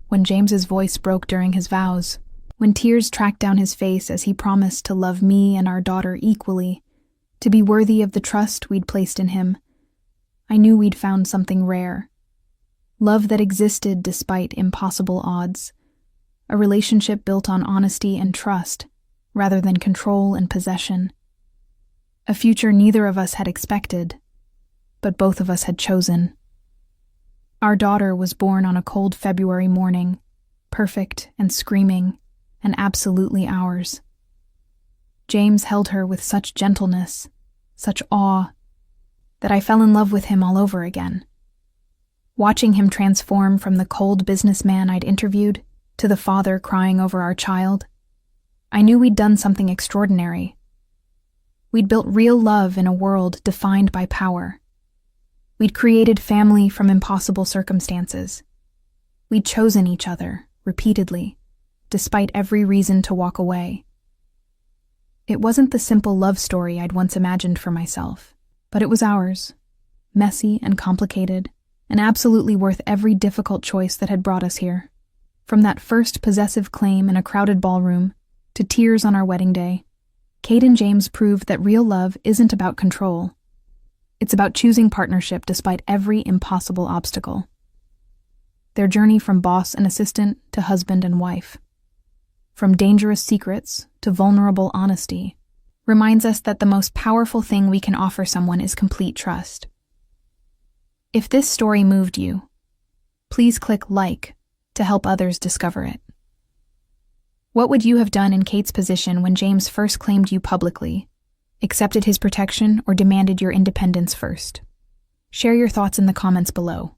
When James's voice broke during his vows, when tears tracked down his face as he promised to love me and our daughter equally, to be worthy of the trust we'd placed in him, I knew we'd found something rare. Love that existed despite impossible odds. A relationship built on honesty and trust, rather than control and possession. A future neither of us had expected, but both of us had chosen. Our daughter was born on a cold February morning, perfect and screaming, and absolutely ours. James held her with such gentleness, such awe, that I fell in love with him all over again. Watching him transform from the cold businessman I'd interviewed to the father crying over our child, I knew we'd done something extraordinary. We'd built real love in a world defined by power. We'd created family from impossible circumstances. We'd chosen each other, repeatedly, despite every reason to walk away. It wasn't the simple love story I'd once imagined for myself, but it was ours, messy and complicated, and absolutely worth every difficult choice that had brought us here. From that first possessive claim in a crowded ballroom to tears on our wedding day, Kate and James proved that real love isn't about control. It's about choosing partnership despite every impossible obstacle. Their journey from boss and assistant to husband and wife, from dangerous secrets to vulnerable honesty, reminds us that the most powerful thing we can offer someone is complete trust. If this story moved you, please click like to help others discover it. What would you have done in Kate's position when James first claimed you publicly, accepted his protection, or demanded your independence first? Share your thoughts in the comments below.